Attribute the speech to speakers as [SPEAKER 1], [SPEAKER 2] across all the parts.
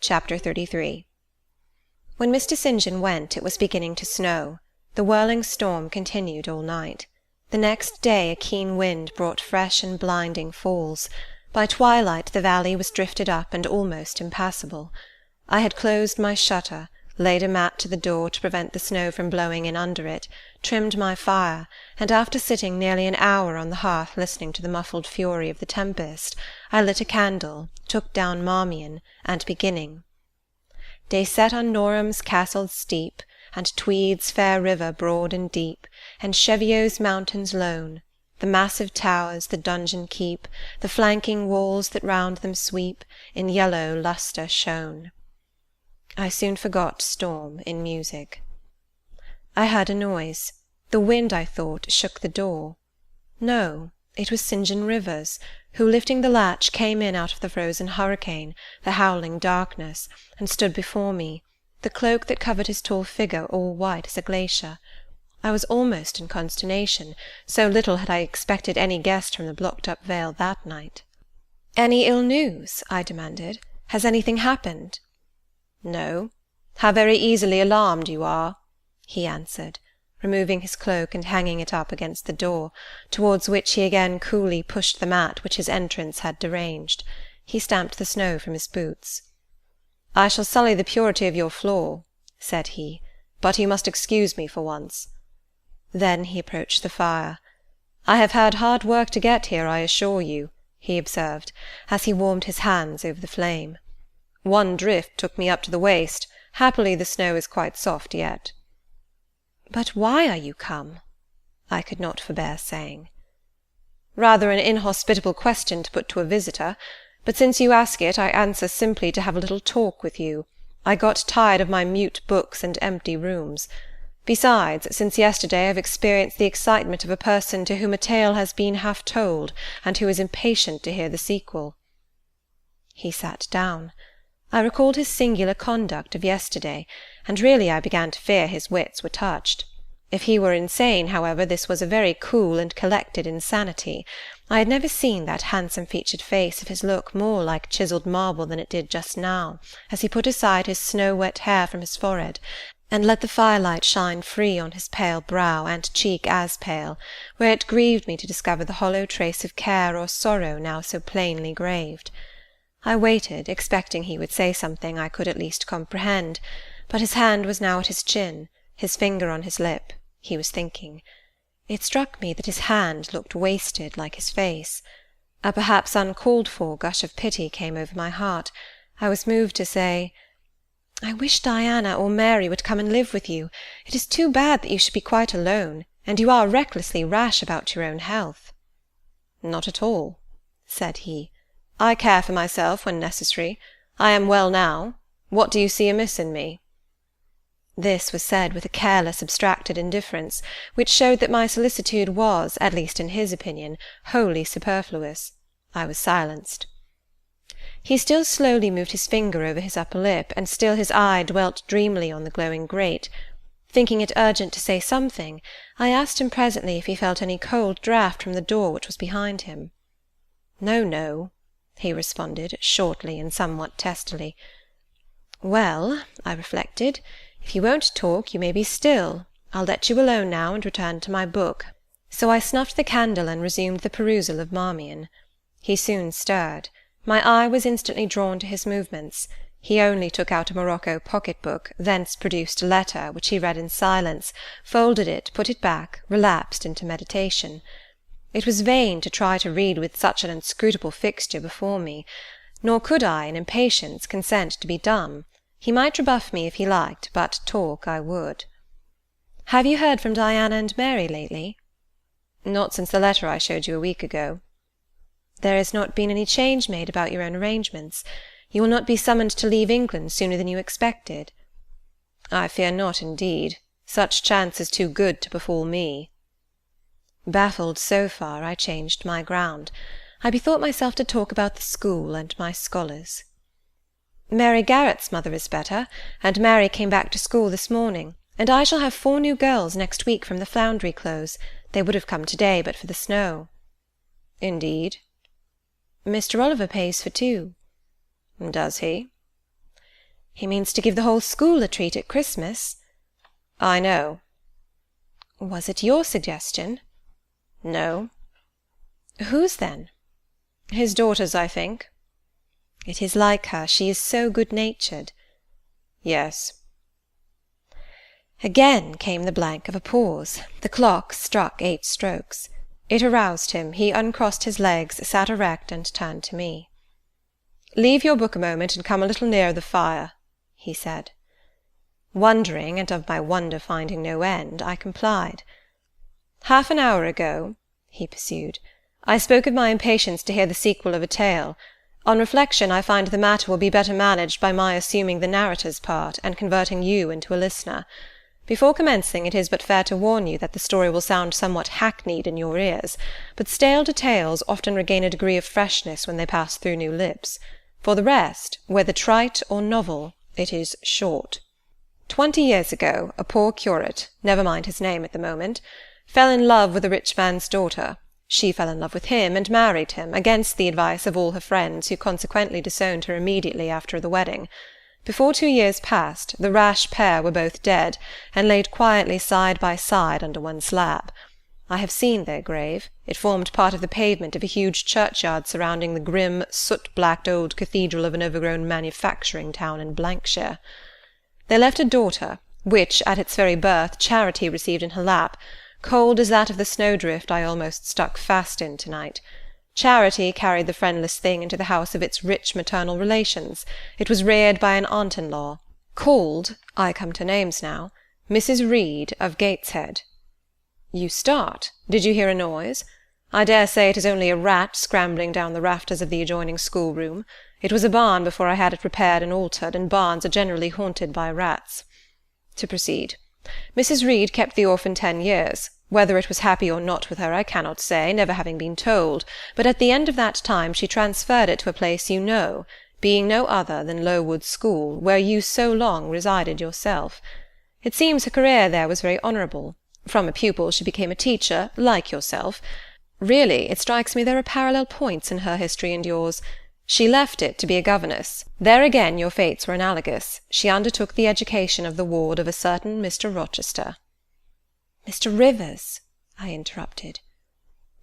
[SPEAKER 1] Chapter 33. When Mr. St. John went, it was beginning to snow. The whirling storm continued all night. The next day a keen wind brought fresh and blinding falls. By twilight the valley was drifted up and almost impassable. I had closed my shutter, laid a mat to the door to prevent the snow from blowing in under it, trimmed my fire, and after sitting nearly an hour on the hearth listening to the muffled fury of the tempest, I lit a candle, took down Marmion, and beginning. They set on Norham's castle steep, and Tweed's fair river broad and deep, and Cheviot's mountains lone, the massive towers the dungeon keep, the flanking walls that round them sweep, in yellow lustre shone. I soon forgot storm in music. I heard a noise. The wind, I thought, shook the door. No, it was St. John Rivers, who, lifting the latch, came in out of the frozen hurricane, the howling darkness, and stood before me, the cloak that covered his tall figure all white as a glacier. I was almost in consternation, so little had I expected any guest from the blocked-up vale that night. "Any ill news?" I demanded. "Has anything happened?" "No. How very easily alarmed you are," he answered, removing his cloak and hanging it up against the door, towards which he again coolly pushed the mat which his entrance had deranged. He stamped the snow from his boots. "I shall sully the purity of your floor," said he, "but you must excuse me for once." Then he approached the fire. "I have had hard work to get here, I assure you," he observed, as he warmed his hands over the flame. "One drift took me up to the waist. Happily the snow is quite soft yet." "But why are you come?" I could not forbear saying. "Rather an inhospitable question to put to a visitor, but since you ask it, I answer simply to have a little talk with you. I got tired of my mute books and empty rooms. Besides, since yesterday I have experienced the excitement of a person to whom a tale has been half told, and who is impatient to hear the sequel." He sat down. I recalled his singular conduct of yesterday, and really I began to fear his wits were touched. If he were insane, however, this was a very cool and collected insanity. I had never seen that handsome-featured face of his look more like chiselled marble than it did just now, as he put aside his snow-wet hair from his forehead, and let the firelight shine free on his pale brow and cheek as pale, where it grieved me to discover the hollow trace of care or sorrow now so plainly graved. I waited, expecting he would say something I could at least comprehend, but his hand was now at his chin, his finger on his lip. He was thinking. It struck me that his hand looked wasted like his face. A perhaps uncalled-for gush of pity came over my heart. I was moved to say, "I wish Diana or Mary would come and live with you. It is too bad that you should be quite alone, and you are recklessly rash about your own health." "Not at all," said he. "I care for myself when necessary. I am well now. What do you see amiss in me?" This was said with a careless, abstracted indifference, which showed that my solicitude was, at least in his opinion, wholly superfluous. I was silenced. He still slowly moved his finger over his upper lip, and still his eye dwelt dreamily on the glowing grate. Thinking it urgent to say something, I asked him presently if he felt any cold draught from the door which was behind him. "No, no," he responded, shortly and somewhat testily. "Well," I reflected, "if you won't talk, you may be still. I'll let you alone now, and return to my book." So I snuffed the candle and resumed the perusal of Marmion. He soon stirred. My eye was instantly drawn to his movements. He only took out a morocco pocket-book, thence produced a letter, which he read in silence, folded it, put it back, relapsed into meditation. It was vain to try to read with such an inscrutable fixture before me, nor could I, in impatience, consent to be dumb. He might rebuff me if he liked, but talk I would. "Have you heard from Diana and Mary lately?" "Not since the letter I showed you a week ago." "There has not been any change made about your own arrangements? You will not be summoned to leave England sooner than you expected?" "I fear not, indeed. Such chance is too good to befall me." Baffled so far, I changed my ground. I bethought myself to talk about the school and my scholars. "Mary Garrett's mother is better, and Mary came back to school this morning, and I shall have 4 new girls next week from the Foundry Close. They would have come to-day but for the snow." "Indeed?" "Mr. Oliver pays for 2. "Does he?" He means to give the whole school a treat at Christmas.
[SPEAKER 2] I know.
[SPEAKER 1] Was it your suggestion?
[SPEAKER 2] No.
[SPEAKER 1] Whose, then?
[SPEAKER 2] His daughter's, I think.
[SPEAKER 1] It is like her. She is so good-natured.
[SPEAKER 2] Yes.
[SPEAKER 1] Again came the blank of a pause. The clock struck 8 strokes. It aroused him. He uncrossed his legs, sat erect, and turned to me.
[SPEAKER 2] "Leave your book a moment and come a little nearer the fire," he said.
[SPEAKER 1] Wondering, and of my wonder finding no end, I complied.
[SPEAKER 2] "Half an hour ago," he pursued, "I spoke of my impatience to hear the sequel of a tale. On reflection, I find the matter will be better managed by my assuming the narrator's part, and converting you into a listener. Before commencing, it is but fair to warn you that the story will sound somewhat hackneyed in your ears, but stale tales often regain a degree of freshness when they pass through new lips. For the rest, whether trite or novel, it is short. 20 years ago, a poor curate, never mind his name at the moment, fell in love with a rich man's daughter. She fell in love with him, and married him, against the advice of all her friends, who consequently disowned her immediately after the wedding. Before 2 years passed, the rash pair were both dead, and laid quietly side by side under one slab. I have seen their grave. It formed part of the pavement of a huge churchyard surrounding the grim, soot-blacked old cathedral of an overgrown manufacturing town in Blankshire. They left a daughter, which, at its very birth, Charity received in her lap, cold as that of the snowdrift I almost stuck fast in to-night. Charity carried the friendless thing into the house of its rich maternal relations. It was reared by an aunt-in-law, called, I come to names now, Mrs. Reed of Gateshead. You start. Did you hear a noise? I dare say it is only a rat scrambling down the rafters of the adjoining schoolroom. It was a barn before I had it repaired and altered, and barns are generally haunted by rats. To proceed. Mrs. Reed kept the orphan 10 years. Whether it was happy or not with her I cannot say, never having been told, but at the end of that time she transferred it to a place you know, being no other than Lowood School, where you so long resided yourself. It seems her career there was very honourable. From a pupil she became a teacher, like yourself. Really, it strikes me there are parallel points in her history and yours. She left it to be a governess. There again your fates were analogous. She undertook the education of the ward of a certain Mr. Rochester.
[SPEAKER 1] Mr. Rivers, I interrupted.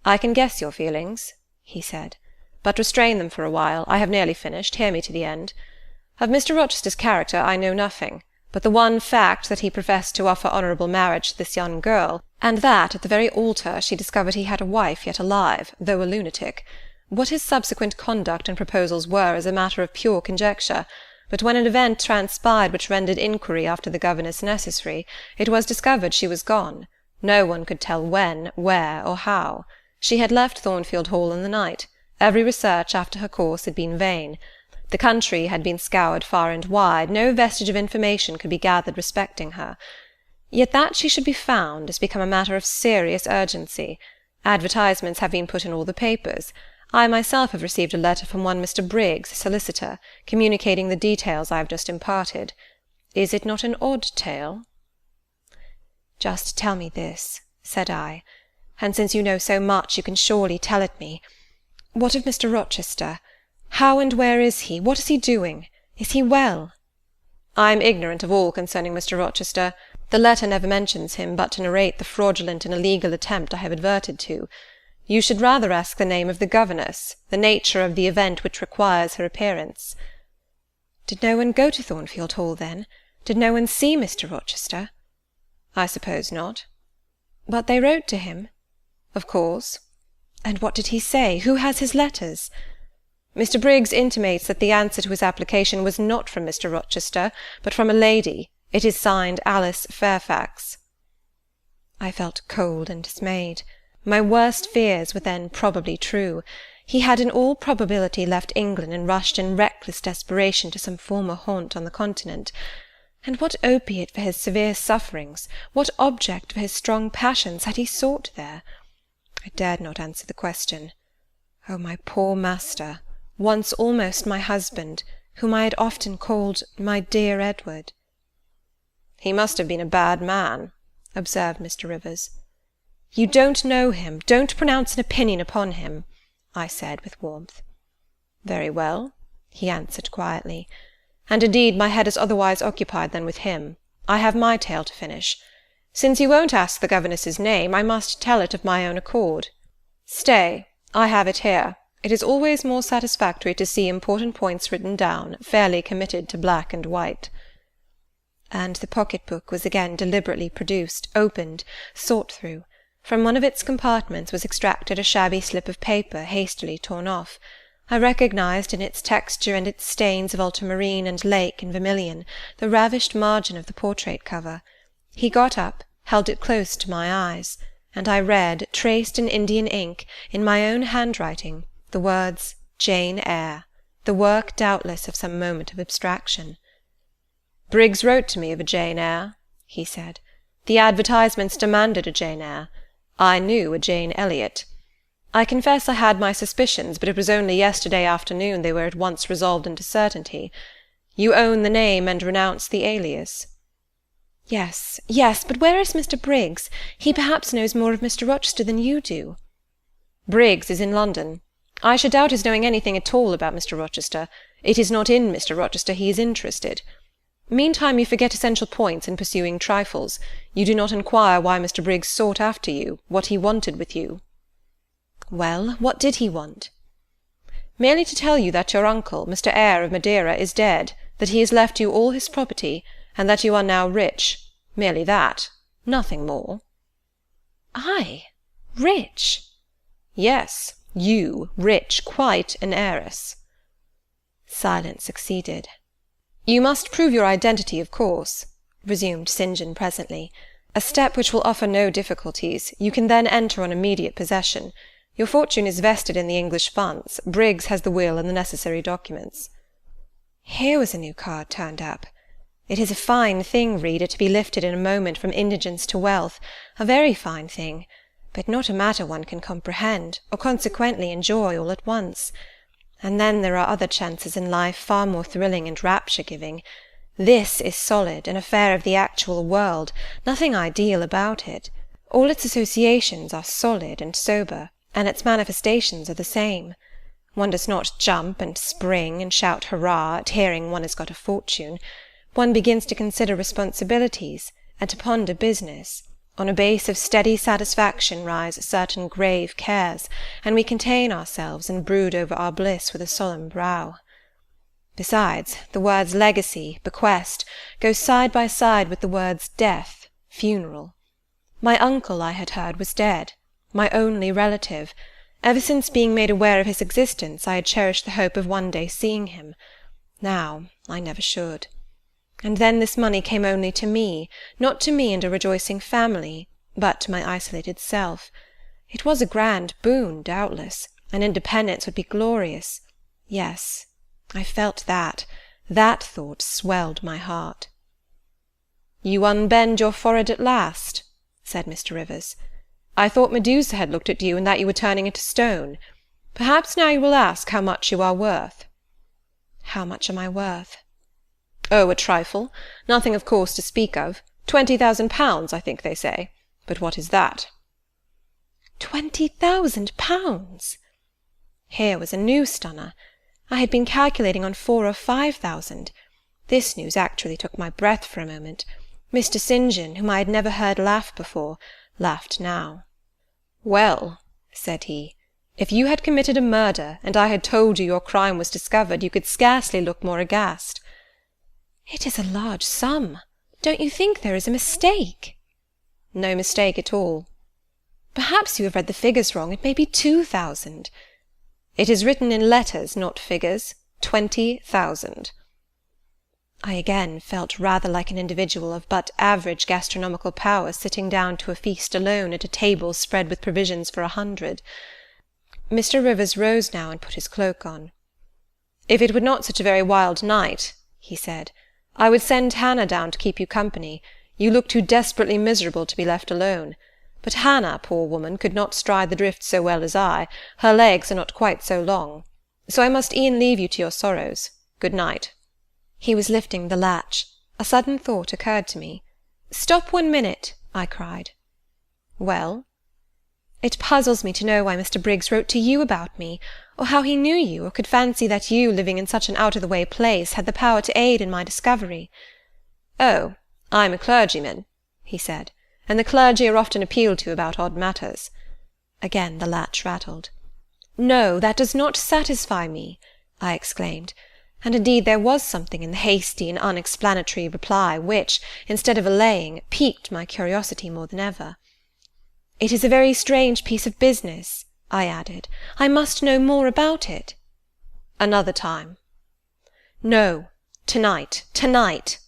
[SPEAKER 2] I can guess your feelings, he said, but restrain them for a while. I have nearly finished. Hear me to the end. Of Mr. Rochester's character I know nothing, but the one fact that he professed to offer honourable marriage to this young girl, and that at the very altar she discovered he had a wife yet alive, though a lunatic. What his subsequent conduct and proposals were is a matter of pure conjecture, but when an event transpired which rendered inquiry after the governess necessary, it was discovered she was gone. No one could tell when, where, or how. She had left Thornfield Hall in the night. Every research after her course had been vain. The country had been scoured far and wide. No vestige of information could be gathered respecting her. Yet that she should be found has become a matter of serious urgency. Advertisements have been put in all the papers. I myself have received a letter from one Mr. Briggs, solicitor, communicating the details I have just imparted. Is it not an odd tale?
[SPEAKER 1] Just tell me this, said I, and since you know so much, you can surely tell it me. What of Mr. Rochester? How and where is he? What is he doing? Is he well?
[SPEAKER 2] I am ignorant of all concerning Mr. Rochester. The letter never mentions him, but to narrate the fraudulent and illegal attempt I have adverted to. You should rather ask the name of the governess, the nature of the event which requires her appearance.
[SPEAKER 1] Did no one go to Thornfield Hall, then? Did no one see Mr. Rochester?
[SPEAKER 2] I suppose not.
[SPEAKER 1] But they wrote to him?
[SPEAKER 2] Of course.
[SPEAKER 1] And what did he say? Who has his letters?
[SPEAKER 2] Mr. Briggs intimates that the answer to his application was not from Mr. Rochester, but from a lady. It is signed Alice Fairfax.
[SPEAKER 1] I felt cold and dismayed. My worst fears were then probably true. He had in all probability left England and rushed in reckless desperation to some former haunt on the continent. And what opiate for his severe sufferings, what object for his strong passions had he sought there? I dared not answer the question. Oh, my poor master, once almost my husband, whom I had often called my dear Edward.
[SPEAKER 2] He must have been a bad man, observed Mr. Rivers.
[SPEAKER 1] You don't know him, don't pronounce an opinion upon him, I said with warmth.
[SPEAKER 2] Very well,
[SPEAKER 1] he answered quietly.
[SPEAKER 2] and indeed my head is otherwise occupied than with him. I have my tale to finish. Since you won't ask the governess's name, I must tell it of my own accord. Stay, I have it here. It is always more satisfactory to see important points written down, fairly committed to black and white. And the pocket-book was again deliberately produced, opened, sought through. From one of its compartments was extracted a shabby slip of paper, hastily torn off. I recognized in its texture and its stains of ultramarine and lake and vermilion the ravished margin of the portrait cover. He got up, held it close to my eyes, and I read, traced in Indian ink, in my own handwriting, the words Jane Eyre, the work doubtless of some moment of abstraction. "Briggs wrote to me of a Jane Eyre," he said. "The advertisements demanded a Jane Eyre. I knew a Jane Elliot. I confess I had my suspicions, but it was only yesterday afternoon they were at once resolved into certainty. You own the name and renounce the alias?" "Yes, yes, but where is Mr. Briggs? He perhaps knows more of Mr. Rochester than you do." "Briggs is in London. I should doubt his knowing anything at all about Mr. Rochester. It is not in Mr. Rochester he is interested. Meantime you forget essential points in pursuing trifles. You do not inquire why Mr. Briggs sought after you, what he wanted with you." "Well, what did he want?" "Merely to tell you that your uncle, Mr. Eyre of Madeira, is dead, that he has left you all his property, and that you are now rich. Merely that. Nothing more." "I? Rich?" "Yes, you, rich, quite an heiress." Silence succeeded. "You must prove your identity, of course," resumed St. John presently, "a step which will offer no difficulties. You can then enter on immediate possession. Your fortune is vested in the English funds. Briggs has the will and the necessary documents." Here was a new card turned up. It is a fine thing, reader, to be lifted in a moment from indigence to wealth, a very fine thing, but not a matter one can comprehend, or consequently enjoy all at once. And then there are other chances in life far more thrilling and rapture-giving. This is solid, an affair of the actual world, nothing ideal about it. All its associations are solid and sober, and its manifestations are the same. One does not jump and spring and shout hurrah at hearing one has got a fortune. One begins to consider responsibilities, and to ponder business. On a base of steady satisfaction rise certain grave cares, and we contain ourselves and brood over our bliss with a solemn brow. Besides, the words legacy, bequest, go side by side with the words death, funeral. My uncle, I had heard, was dead, my only relative. Ever since being made aware of his existence, I had cherished the hope of one day seeing him. Now I never should. And then this money came only to me, not to me and a rejoicing family, but to my isolated self. It was a grand boon, doubtless, and independence would be glorious. Yes, I felt that. That thought swelled my heart. "You unbend your forehead at last," said Mr. Rivers. "I thought Medusa had looked at you, and that you were turning into stone. Perhaps now you will ask how much you are worth." "How much am I worth?" "Oh, a trifle. Nothing, of course, to speak of. 20,000 pounds, I think they say. But what is that?" 20,000 pounds! Here was a new stunner. I had been calculating on 4,000 or 5,000. This news actually took my breath for a moment. Mr. St. John, whom I had never heard laugh before, laughed now. "Well," said he, "if you had committed a murder, and I had told you your crime was discovered, you could scarcely look more aghast." "It is a large sum. Don't you think there is a mistake?" "No mistake at all." "Perhaps you have read the figures wrong. It may be 2,000. "It is written in letters, not figures. 20,000. I again felt rather like an individual of but average gastronomical powers sitting down to a feast alone at a table spread with provisions for 100. Mr. Rivers rose now and put his cloak on. "If it were not such a very wild night," he said, "I would send Hannah down to keep you company. You look too desperately miserable to be left alone. But Hannah, poor woman, could not stride the drift so well as I. Her legs are not quite so long. So I must e'en leave you to your sorrows. Good night." He was lifting the latch. A sudden thought occurred to me. "Stop 1 minute," I cried. "Well?" "It puzzles me to know why Mr. Briggs wrote to you about me. or how he knew you, or could fancy that you, living in such an out-of-the-way place, had the power to aid in my discovery. "Oh, I'm a clergyman," he said, "and the clergy are often appealed to about odd matters." Again the latch rattled. "No, that does not satisfy me," I exclaimed, and indeed there was something in the hasty and unexplanatory reply which, instead of allaying, piqued my curiosity more than ever. "It is a very strange piece of business," I added. "I must know more about it." "Another time." "No, tonight, tonight!"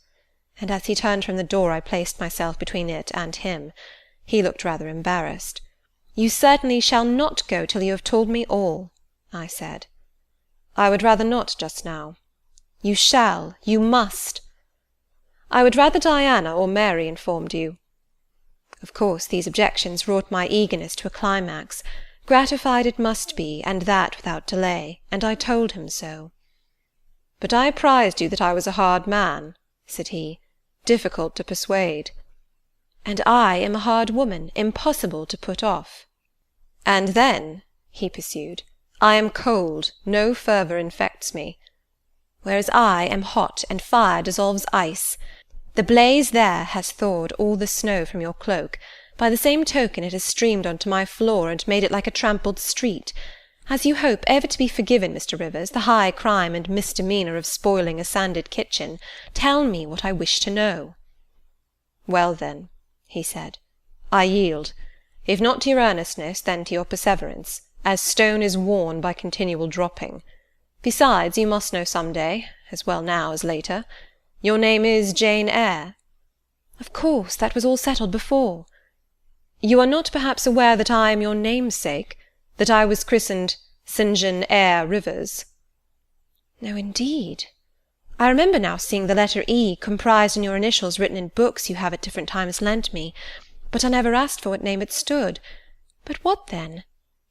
[SPEAKER 2] And as he turned from the door I placed myself between it and him. He looked rather embarrassed. "You certainly shall not go till you have told me all," I said. "I would rather not just now." "You shall, you must." "I would rather Diana or Mary informed you." Of course these objections wrought my eagerness to a climax. Gratified it must be, and that without delay, and I told him so. "But I apprized you that I was a hard man," said he, "difficult to persuade." "And I am a hard woman, impossible to put off." "And then," he pursued, "I am cold, no fervour infects me." "Whereas I am hot, and fire dissolves ice. The blaze there has thawed all the snow from your cloak. By the same token it has streamed on to my floor, and made it like a trampled street. As you hope ever to be forgiven, Mr. Rivers, the high crime and misdemeanour of spoiling a sanded kitchen, tell me what I wish to know." "Well then," he said, "I yield, if not to your earnestness, then to your perseverance, as stone is worn by continual dropping. Besides, you must know some day, as well now as later. Your name is Jane Eyre?" "Of course, that was all settled before." "You are not perhaps aware that I am your namesake, that I was christened St. John Eyre Rivers?" "No, indeed. I remember now seeing the letter E comprised in your initials written in books you have at different times lent me, but I never asked for what name it stood. But what then?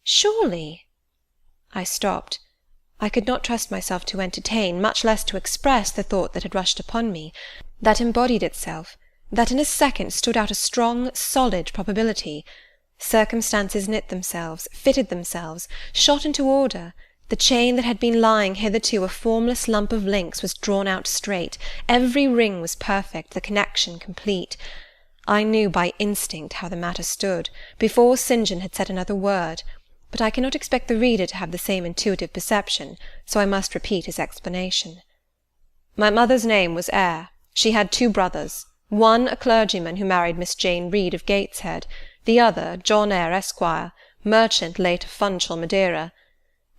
[SPEAKER 2] Surely—" I stopped. I could not trust myself to entertain, much less to express, the thought that had rushed upon me, that embodied itself, that in a second stood out a strong, solid probability. Circumstances knit themselves, fitted themselves, shot into order. The chain that had been lying hitherto a formless lump of links was drawn out straight, every ring was perfect, the connection complete. I knew by instinct how the matter stood, before St. John had said another word, but I cannot expect the reader to have the same intuitive perception, so I must repeat his explanation. "My mother's name was Eyre. She had 2 brothers, one a clergyman who married Miss Jane Reed of Gateshead, the other John Eyre, Esquire, merchant late of Funchal, Madeira.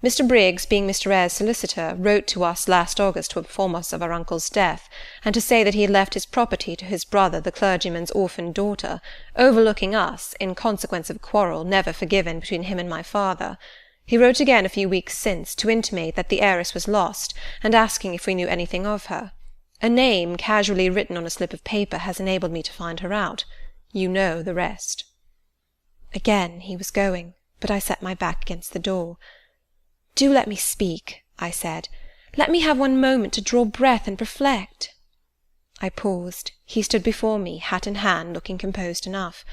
[SPEAKER 2] Mr. Briggs, being Mr. Eyre's solicitor, wrote to us last August to inform us of our uncle's death, and to say that he had left his property to his brother, the clergyman's orphan daughter, overlooking us, in consequence of a quarrel never forgiven between him and my father. He wrote again a few weeks since, to intimate that the heiress was lost, and asking if we knew anything of her. A name casually written on a slip of paper has enabled me to find her out. You know the rest." Again he was going, but I set my back against the door. "Do let me speak," I said. "Let me have one moment to draw breath and reflect." I paused. He stood before me, hat in hand, looking composed enough.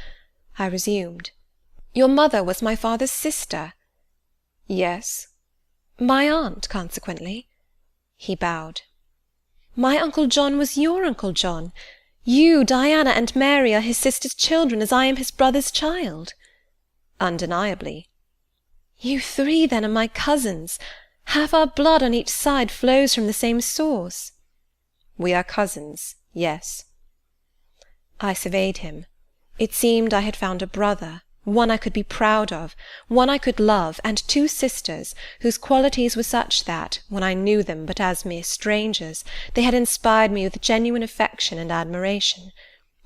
[SPEAKER 2] I resumed. "Your mother was my father's sister?" "Yes." "My aunt, consequently?" He bowed. "My Uncle John was your Uncle John. You, Diana, and Mary are his sister's children, as I am his brother's child?" "Undeniably." "You 3, then, are my cousins. Half our blood on each side flows from the same source." "We are cousins, yes." I surveyed him. It seemed I had found a brother, one I could be proud of, one I could love, and 2 sisters, whose qualities were such that, when I knew them but as mere strangers, they had inspired me with genuine affection and admiration.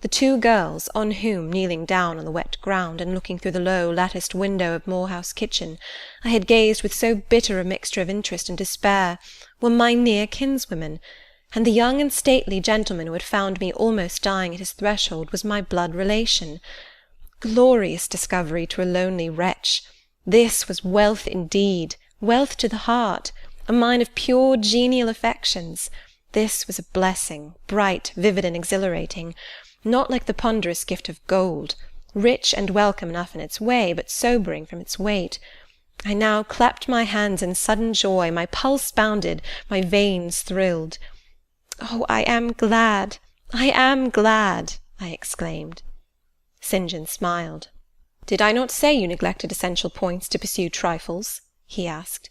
[SPEAKER 2] The 2 girls, on whom, kneeling down on the wet ground, and looking through the low latticed window of Moor House kitchen, I had gazed with so bitter a mixture of interest and despair, were my near kinswomen, and the young and stately gentleman who had found me almost dying at his threshold was my blood relation. Glorious discovery to a lonely wretch! This was wealth indeed, wealth to the heart, a mine of pure genial affections. This was a blessing, bright, vivid, and exhilarating, not like the ponderous gift of gold, rich and welcome enough in its way, but sobering from its weight.
[SPEAKER 1] I now clapped my hands in sudden joy, my pulse bounded, my veins thrilled. "Oh, I am glad, I am glad!" I exclaimed. St. John smiled. "Did I not say you neglected essential points to pursue trifles?" he asked.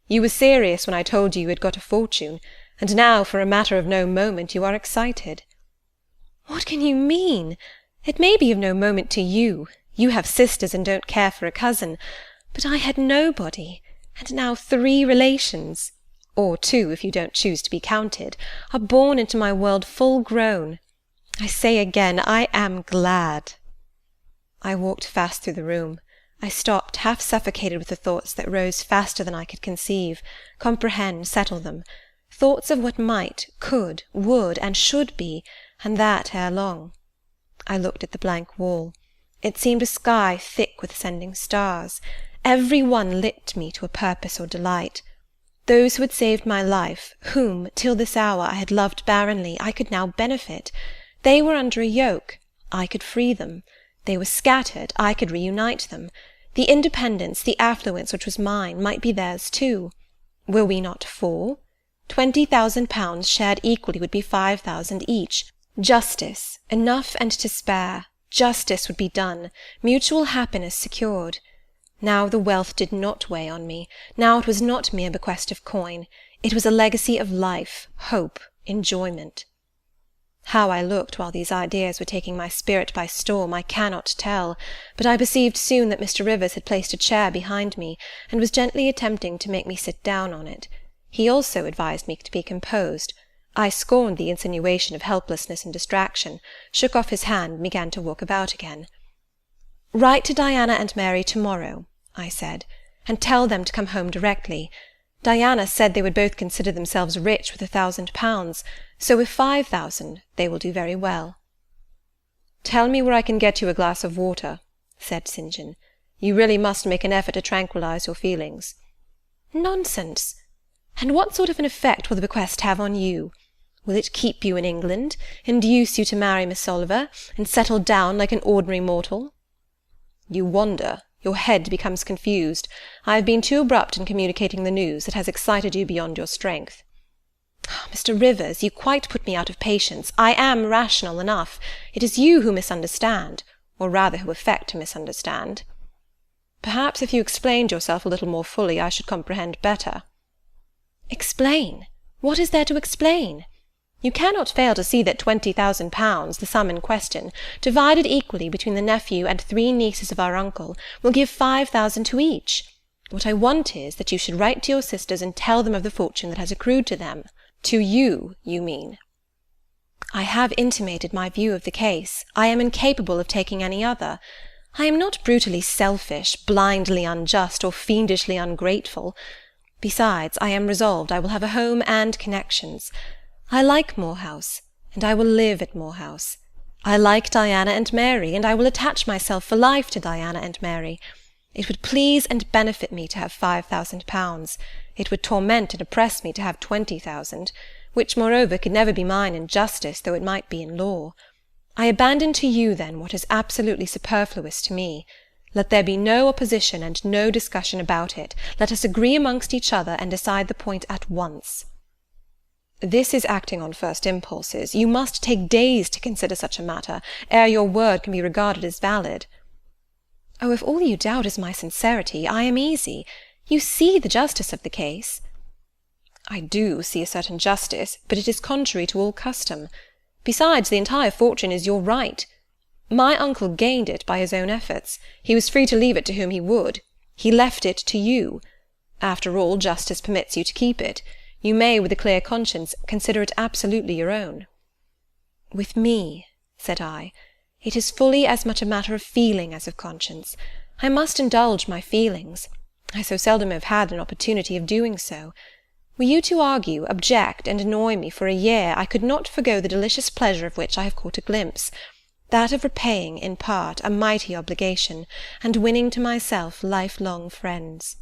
[SPEAKER 1] "You were serious when I told you you had got a fortune, and now, for a matter of no moment, you are excited." "What can you mean? It may be of no moment to you. You have sisters and don't care for a cousin. But I had nobody, and now 3 relations, or 2 if you don't choose to be counted, are born into my world full grown. I say again, I am glad." I walked fast through the room. I stopped, half suffocated with the thoughts that rose faster than I could conceive, comprehend, settle them. Thoughts of what might, could, would, and should be, and that ere long. I looked at the blank wall. It seemed a sky thick with ascending stars. Every one lit me to a purpose or delight. Those who had saved my life, whom, till this hour, I had loved barrenly, I could now benefit. They were under a yoke, I could free them. They were scattered, I could reunite them. The independence, the affluence which was mine, might be theirs too. Were we not 4? 20,000 shared equally would be 5,000 each. Justice, enough and to spare. Justice would be done, mutual happiness secured. Now the wealth did not weigh on me. Now it was not mere bequest of coin. It was a legacy of life, hope, enjoyment. How I looked while these ideas were taking my spirit by storm I cannot tell, but I perceived soon that Mr. Rivers had placed a chair behind me, and was gently attempting to make me sit down on it. He also advised me to be composed. I scorned the insinuation of helplessness and distraction, shook off his hand, and began to walk about again. "Write to Diana and Mary to-morrow," I said, "and tell them to come home directly. Diana said they would both consider themselves rich with £1,000, so with 5,000 they will do very well." "Tell me where I can get you a glass of water," said St. John. "You really must make an effort to tranquillize your feelings." "Nonsense! And what sort of an effect will the bequest have on you? Will it keep you in England, induce you to marry Miss Oliver, and settle down like an ordinary mortal?" "You wander. Your head becomes confused. I have been too abrupt in communicating the news. It has excited you beyond your strength." "Mr. Rivers, you quite put me out of patience. I am rational enough. It is you who misunderstand, or rather who affect to misunderstand." "Perhaps if you explained yourself a little more fully, I should comprehend better." "Explain? What is there to explain? You cannot fail to see that £20,000, the sum in question, divided equally between the nephew and 3 nieces of our uncle, will give 5,000 to each. What I want is, that you should write to your sisters and tell them of the fortune that has accrued to them. To you, you mean." "I have intimated my view of the case. I am incapable of taking any other. I am not brutally selfish, blindly unjust, or fiendishly ungrateful. Besides, I am resolved I will have a home and connections. I like Moor House, and I will live at Moor House. I like Diana and Mary, and I will attach myself for life to Diana and Mary. It would please and benefit me to have £5,000. It would torment and oppress me to have 20,000, which, moreover, could never be mine in justice, though it might be in law. I abandon to you, then, what is absolutely superfluous to me. Let there be no opposition and no discussion about it. Let us agree amongst each other and decide the point at once." "This is acting on first impulses. You must take days to consider such a matter, ere your word can be regarded as valid." "Oh, if all you doubt is my sincerity, I am easy. You see the justice of the case." "I do see a certain justice, but it is contrary to all custom. Besides, the entire fortune is your right. My uncle gained it by his own efforts. He was free to leave it to whom he would. He left it to you. After all, justice permits you to keep it. You may, with a clear conscience, consider it absolutely your own." "With me," said I, "it is fully as much a matter of feeling as of conscience. I must indulge my feelings. I so seldom have had an opportunity of doing so. Were you to argue, object, and annoy me for a year, I could not forego the delicious pleasure of which I have caught a glimpse, that of repaying, in part, a mighty obligation, and winning to myself lifelong friends."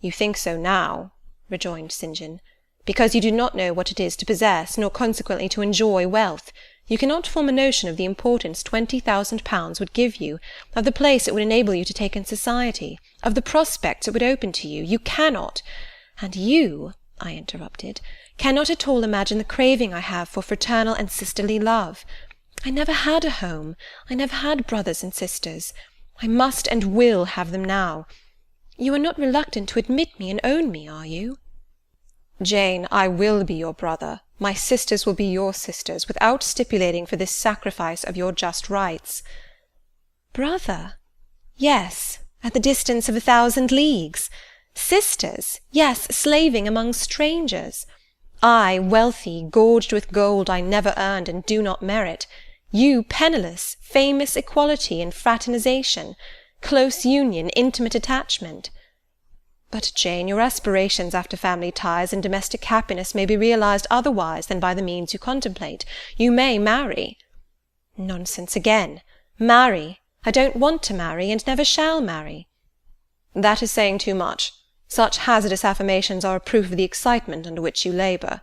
[SPEAKER 1] "You think so now," rejoined St. John, "because you do not know what it is to possess, nor consequently to enjoy wealth. You cannot form a notion of the importance £20,000 would give you, of the place it would enable you to take in society,
[SPEAKER 2] of the prospects it would open to you. You cannot— And you, I interrupted, cannot at all imagine the craving I have for fraternal and sisterly love. I never had a home. I never had brothers and sisters. I must and will have them now. You are not reluctant to admit me and own me, are you? Jane, I will be your brother. My sisters will be your sisters, without stipulating for this sacrifice of your just rights. Brother? Yes, at the distance of 1,000 leagues. Sisters? Yes, slaving among strangers. I, wealthy, gorged with gold I never earned and do not merit. You, penniless, famous equality and fraternization, close union, intimate attachment. But, Jane, your aspirations after family ties and domestic happiness may be realized otherwise than by the means you contemplate. You may marry. Nonsense again. Marry? I don't want to marry, and never shall marry. That is saying too much. Such hazardous affirmations are a proof of the excitement under which you labour.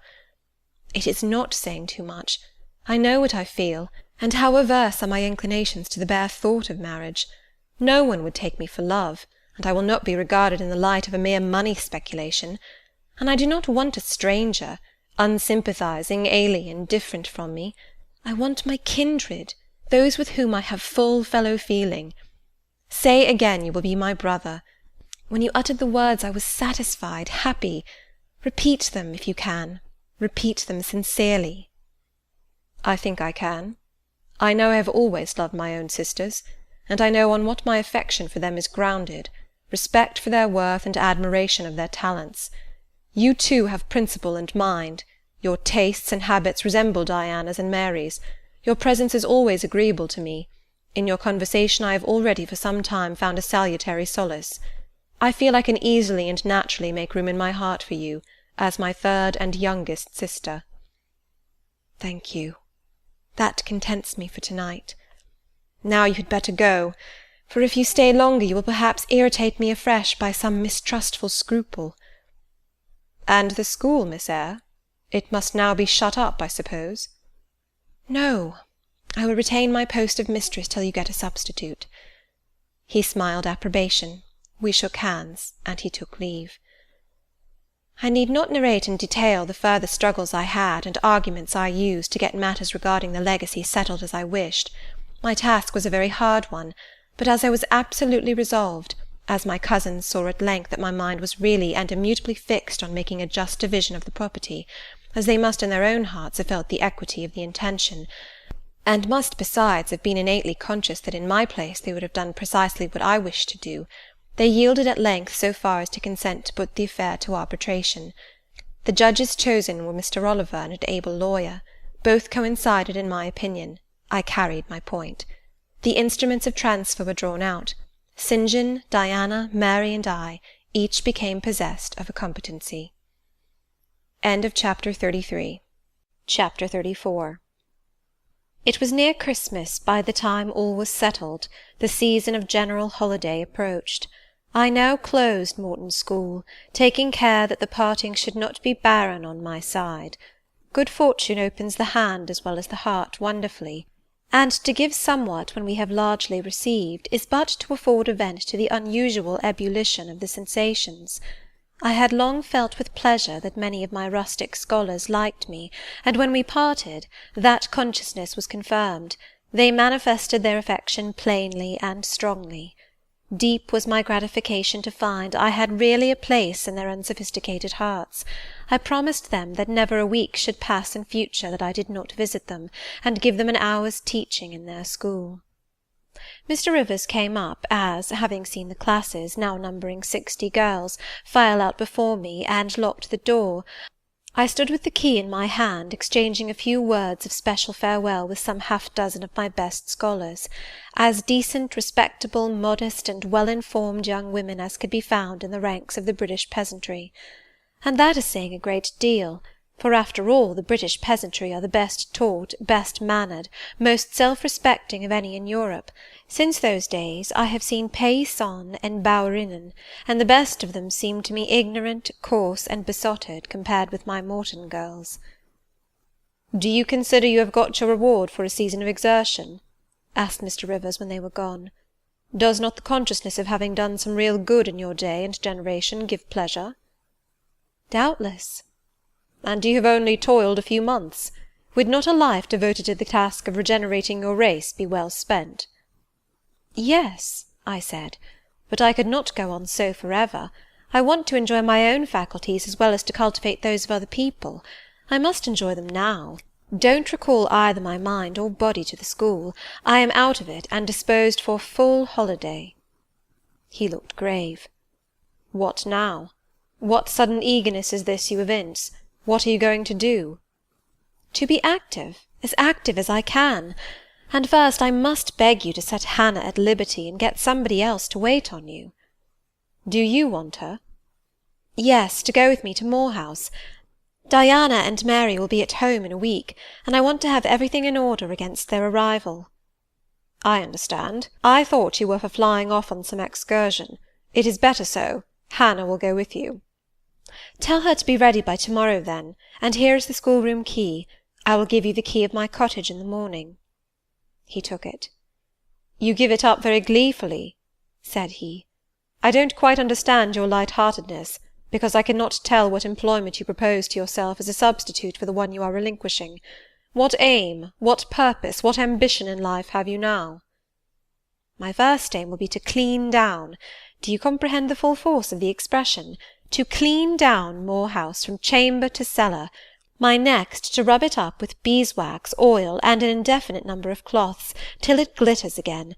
[SPEAKER 2] It is not saying too much. I know what I feel, and how averse are my inclinations to the bare thought of marriage. No one would take me for love, and I will not be regarded in the light of a mere money speculation. And I do not want a stranger, unsympathizing, alien, different from me. I want my kindred, those with whom I have full fellow-feeling. Say again you will be my brother. When you uttered the words I was satisfied, happy. Repeat them, if you can. Repeat them sincerely. I think I can. I know I have always loved my own sisters, and I know on what my affection for them is grounded, respect for their worth and admiration of their talents. You too have principle and mind. Your tastes and habits resemble Diana's and Mary's. Your presence is always agreeable to me. In your conversation I have already for some time found a salutary solace. I feel I can easily and naturally make room in my heart for you, as my third and youngest sister. Thank you. That contents me for tonight. Now you had better go, for if you stay longer you will perhaps irritate me afresh by some mistrustful scruple. And the school, Miss Eyre? It must now be shut up, I suppose? No, I will retain my post of mistress till you get a substitute. He smiled approbation. We shook hands, and he took leave. I need not narrate in detail the further struggles I had and arguments I used to get matters regarding the legacy settled as I wished. My task was a very hard one, but as I was absolutely resolved, as my cousins saw at length that my mind was really and immutably fixed on making a just division of the property, as they must in their own hearts have felt the equity of the intention, and must besides have been innately conscious that in my place they would have done precisely what I wished to do, they yielded at length so far as to consent to put the affair to arbitration. The judges chosen were Mr. Oliver and an able lawyer. Both coincided in my opinion. I carried my point. The instruments of transfer were drawn out. St. John, Diana, Mary, and I, each became possessed of a competency. End of chapter 33. Chapter 34. It was near Christmas by the time all was settled. The season of general holiday approached. I now closed Morton's school, taking care that the parting should not be barren on my side. Good fortune opens the hand as well as the heart wonderfully, and to give somewhat when we have largely received is but to afford a vent to the unusual ebullition of the sensations. I had long felt with pleasure that many of my rustic scholars liked me, and when we parted, that consciousness was confirmed. They manifested their affection plainly and strongly. Deep was my gratification to find I had really a place in their unsophisticated hearts. I promised them that never a week should pass in future that I did not visit them, and give them an hour's teaching in their school. Mr. Rivers came up, as, having seen the classes, now numbering 60 girls, file out before me, and locked the door, I stood with the key in my hand, exchanging a few words of special farewell with some half-dozen of my best scholars, as decent, respectable, modest, and well-informed young women as could be found in the ranks of the British peasantry. And that is saying a great deal, for after all the British peasantry are the best taught, best mannered, most self-respecting of any in Europe. Since those days I have seen paysans and bäuerinnen, and the best of them seemed to me ignorant, coarse, and besotted, compared with my Morton girls. "Do you consider you have got your reward for a season of exertion?" asked Mr. Rivers when they were gone. Does not the consciousness of having done some real good in your day and generation give pleasure?" "Doubtless." "And you have only toiled a few months. Would not a life devoted to the task of regenerating your race be well spent?" "Yes," I said, "but I could not go on so for ever. I want to enjoy my own faculties as well as to cultivate those of other people. I must enjoy them now. Don't recall either my mind or body to the school. I am out of it, and disposed for a full holiday." He looked grave. "What now? What sudden eagerness is this you evince? What are you going to do?" "To be active as I can. And first I must beg you to set Hannah at liberty, and get somebody else to wait on you." "Do you want her?" "Yes, to go with me to Moor House. Diana and Mary will be at home in a week, and I want to have everything in order against their arrival." "I understand. I thought you were for flying off on some excursion. It is better so. Hannah will go with you." "Tell her to be ready by to-morrow, then, and here is the schoolroom key. I will give you the key of my cottage in the morning." He took it. "You give it up very gleefully," said he. "I don't quite understand your light-heartedness, because I cannot tell what employment you propose to yourself as a substitute for the one you are relinquishing. What aim, what purpose, what ambition in life have you now?" "My first aim will be to clean down. Do you comprehend the full force of the expression? To clean down Moor House from chamber to cellar. My next, to rub it up with beeswax, oil, and an indefinite number of cloths, till it glitters again.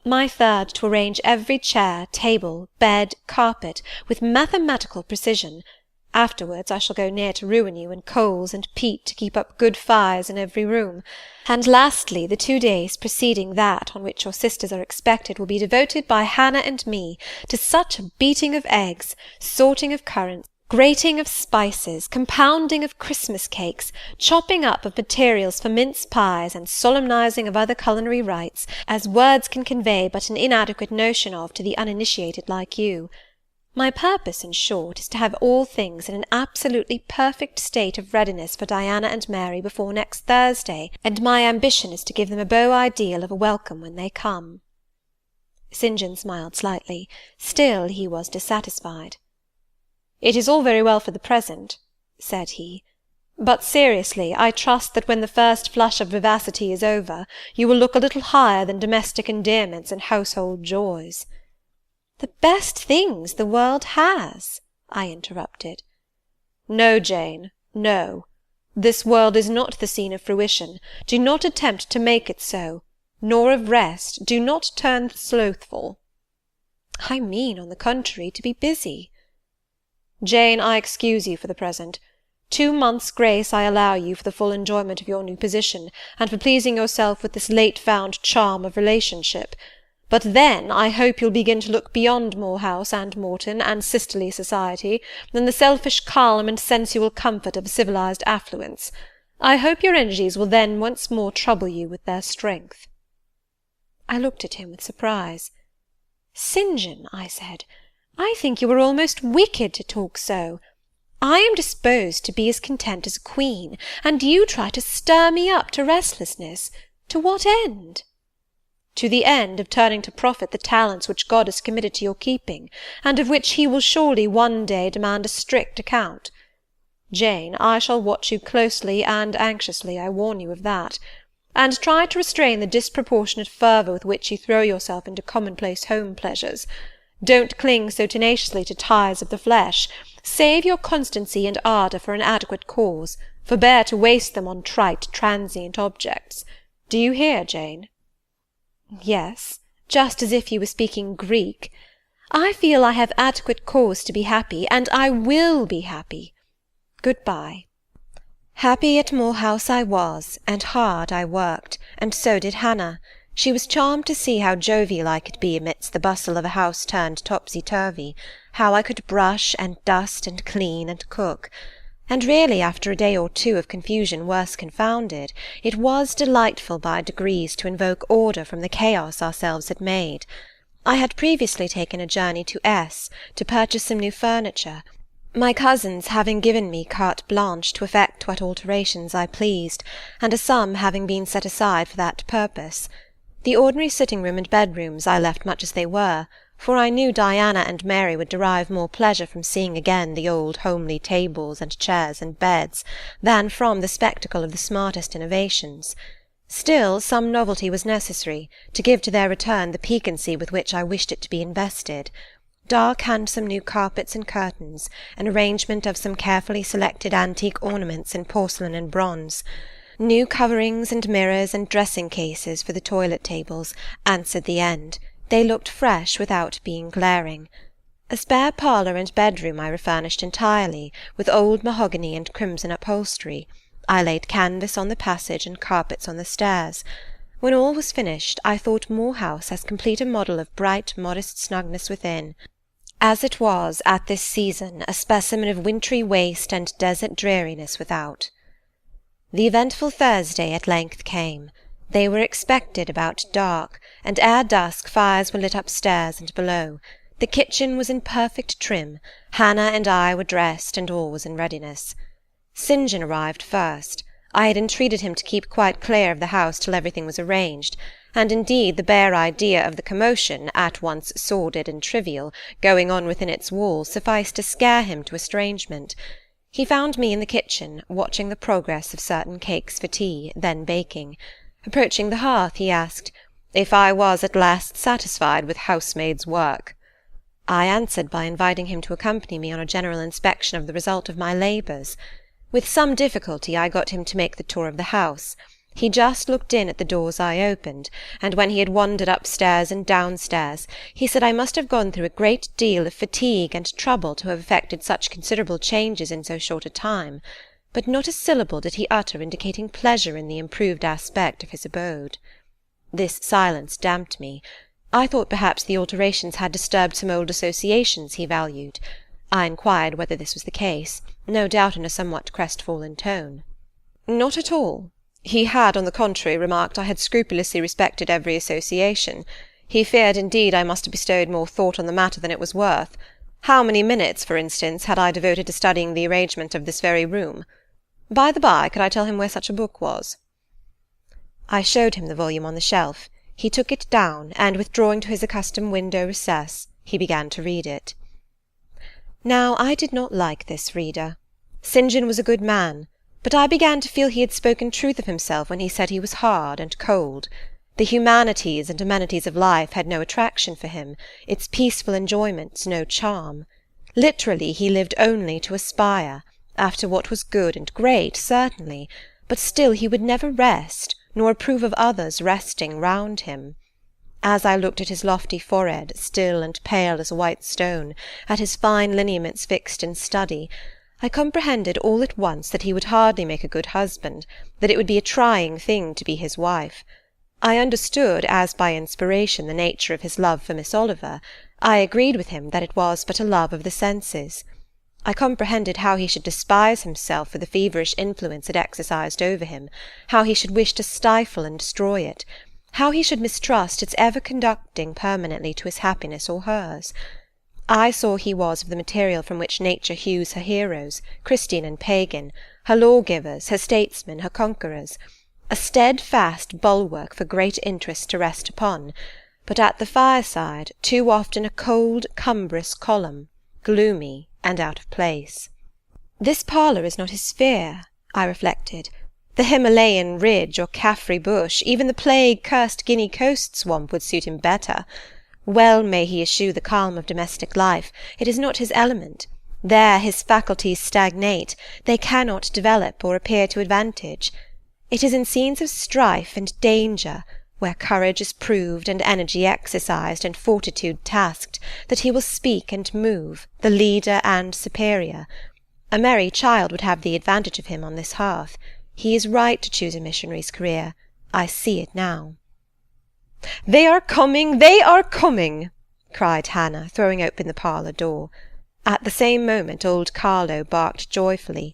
[SPEAKER 2] My third, to arrange every chair, table, bed, carpet, with mathematical precision. Afterwards I shall go near to ruin you in coals and peat to keep up good fires in every room. And lastly, the 2 days preceding that on which your sisters are expected will be devoted by Hannah and me to such a beating of eggs, sorting of currants, grating of spices, compounding of Christmas cakes, chopping up of materials for mince pies, and solemnizing of other culinary rites, as words can convey but an inadequate notion of to the uninitiated like you. My purpose, in short, is to have all things in an absolutely perfect state of readiness for Diana and Mary before next Thursday, and my ambition is to give them a beau ideal of a welcome when they come." St. John smiled slightly. Still he was dissatisfied. "It is all very well for the present," said he, "but seriously, I trust that when the first flush of vivacity is over, you will look a little higher than domestic endearments and household joys." "The best things the world has," I interrupted. "No, Jane, no. This world is not the scene of fruition. Do not attempt to make it so, nor of rest. Do not turn slothful." "I mean, on the contrary, to be busy." "Jane, I excuse you for the present. 2 months' grace I allow you for the full enjoyment of your new position, and for pleasing yourself with this late-found charm of relationship. But then I hope you'll begin to look beyond Moor House and Morton and sisterly society, than the selfish calm and sensual comfort of civilized affluence. I hope your energies will then once more trouble you with their strength." I looked at him with surprise. "St. John," I said, "I think you are almost wicked to talk so. I am disposed to be as content as a queen, and you try to stir me up to restlessness. To what end?" "To the end of turning to profit the talents which God has committed to your keeping, and of which he will surely one day demand a strict account. Jane, I shall watch you closely and anxiously, I warn you of that. And try to restrain the disproportionate fervour with which you throw yourself into commonplace home pleasures. Don't cling so tenaciously to ties of the flesh. Save your constancy and ardour for an adequate cause. Forbear to waste them on trite, transient objects. Do you hear, Jane?" "Yes, just as if you were speaking Greek. I feel I have adequate cause to be happy, and I will be happy. Good-bye." Happy at Moor House I was, and hard I worked, and so did Hannah. She was charmed to see how jovial I could be amidst the bustle of a house turned topsy-turvy, how I could brush and dust and clean and cook. And really, after a day or two of confusion worse confounded, it was delightful by degrees to invoke order from the chaos ourselves had made. I had previously taken a journey to S. to purchase some new furniture, my cousins having given me carte blanche to effect what alterations I pleased, and a sum having been set aside for that purpose.
[SPEAKER 1] The ordinary sitting-room and bedrooms I left much as they were, for I knew Diana and Mary would derive more pleasure from seeing again the old homely tables and chairs and beds than from the spectacle of the smartest innovations. Still, some novelty was necessary, to give to their return the piquancy with which I wished it to be invested. Dark handsome new carpets and curtains, an arrangement of some carefully selected antique ornaments in porcelain and bronze, new coverings and mirrors and dressing-cases for the toilet-tables, answered the end. They looked fresh without being glaring. A spare parlour and bedroom I refurnished entirely, with old mahogany and crimson upholstery. I laid canvas on the passage and carpets on the stairs. When all was finished, I thought Moor House as complete a model of bright, modest snugness within, as it was, at this season, a specimen of wintry waste and desert dreariness without. The eventful Thursday at length came. They were expected about dark, and ere dusk fires were lit upstairs and below. The kitchen was in perfect trim. Hannah and I were dressed, and all was in readiness. St. John arrived first. I had entreated him to keep quite clear of the house till everything was arranged, and indeed the bare idea of the commotion, at once sordid and trivial, going on within its walls sufficed to scare him to estrangement. He found me in the kitchen, watching the progress of certain cakes for tea, then baking. Approaching the hearth, he asked, "If I was at last satisfied with housemaid's work?" I answered by inviting him to accompany me on a general inspection of the result of my labours. With some difficulty I got him to make the tour of the house. He just looked in at the doors I opened, and when he had wandered upstairs and downstairs, he said I must have gone through a great deal of fatigue and trouble to have effected such considerable changes in so short a time, but not a syllable did he utter indicating pleasure in the improved aspect of his abode. This silence damped me. I thought perhaps the alterations had disturbed some old associations he valued. I inquired whether this was the case, no doubt in a somewhat crestfallen tone. "Not at all. He had, on the contrary, remarked I had scrupulously respected every association. He feared, indeed, I must have bestowed more thought on the matter than it was worth. How many minutes, for instance, had I devoted to studying the arrangement of this very room? By the by, could I tell him where such a book was?" I showed him the volume on the shelf. He took it down, and withdrawing to his accustomed window recess, he began to read it. Now I did not like this reader. St. John was a good man, but I began to feel he had spoken truth of himself when he said he was hard and cold. The humanities and amenities of life had no attraction for him, its peaceful enjoyments no charm. Literally he lived only to aspire, after what was good and great, certainly, but still he would never rest, nor approve of others resting round him. As I looked at his lofty forehead, still and pale as a white stone, at his fine lineaments fixed in study, I comprehended all at once that he would hardly make a good husband, that it would be a trying thing to be his wife. I understood, as by inspiration, the nature of his love for Miss Oliver. I agreed with him that it was but a love of the senses. I comprehended how he should despise himself for the feverish influence it exercised over him, how he should wish to stifle and destroy it, how he should mistrust its ever conducting permanently to his happiness or hers. I saw he was of the material from which nature hews her heroes, Christian and pagan, her lawgivers, her statesmen, her conquerors, a steadfast bulwark for great interests to rest upon, but at the fireside too often a cold, cumbrous column, gloomy and out of place. This parlour is not his sphere, I reflected. The Himalayan ridge or Caffrey bush, even the plague-cursed Guinea coast swamp would suit him better. Well may he eschew the calm of domestic life. It is not his element. There his faculties stagnate. They cannot develop or appear to advantage. It is in scenes of strife and danger, where courage is proved and energy exercised and fortitude tasked, that he will speak and move, the leader and superior. A merry child would have the advantage of him on this hearth. He is right to choose a missionary's career. I see it now. "They are coming! They are coming!" cried Hannah, throwing open the parlour door. At the same moment old Carlo barked joyfully.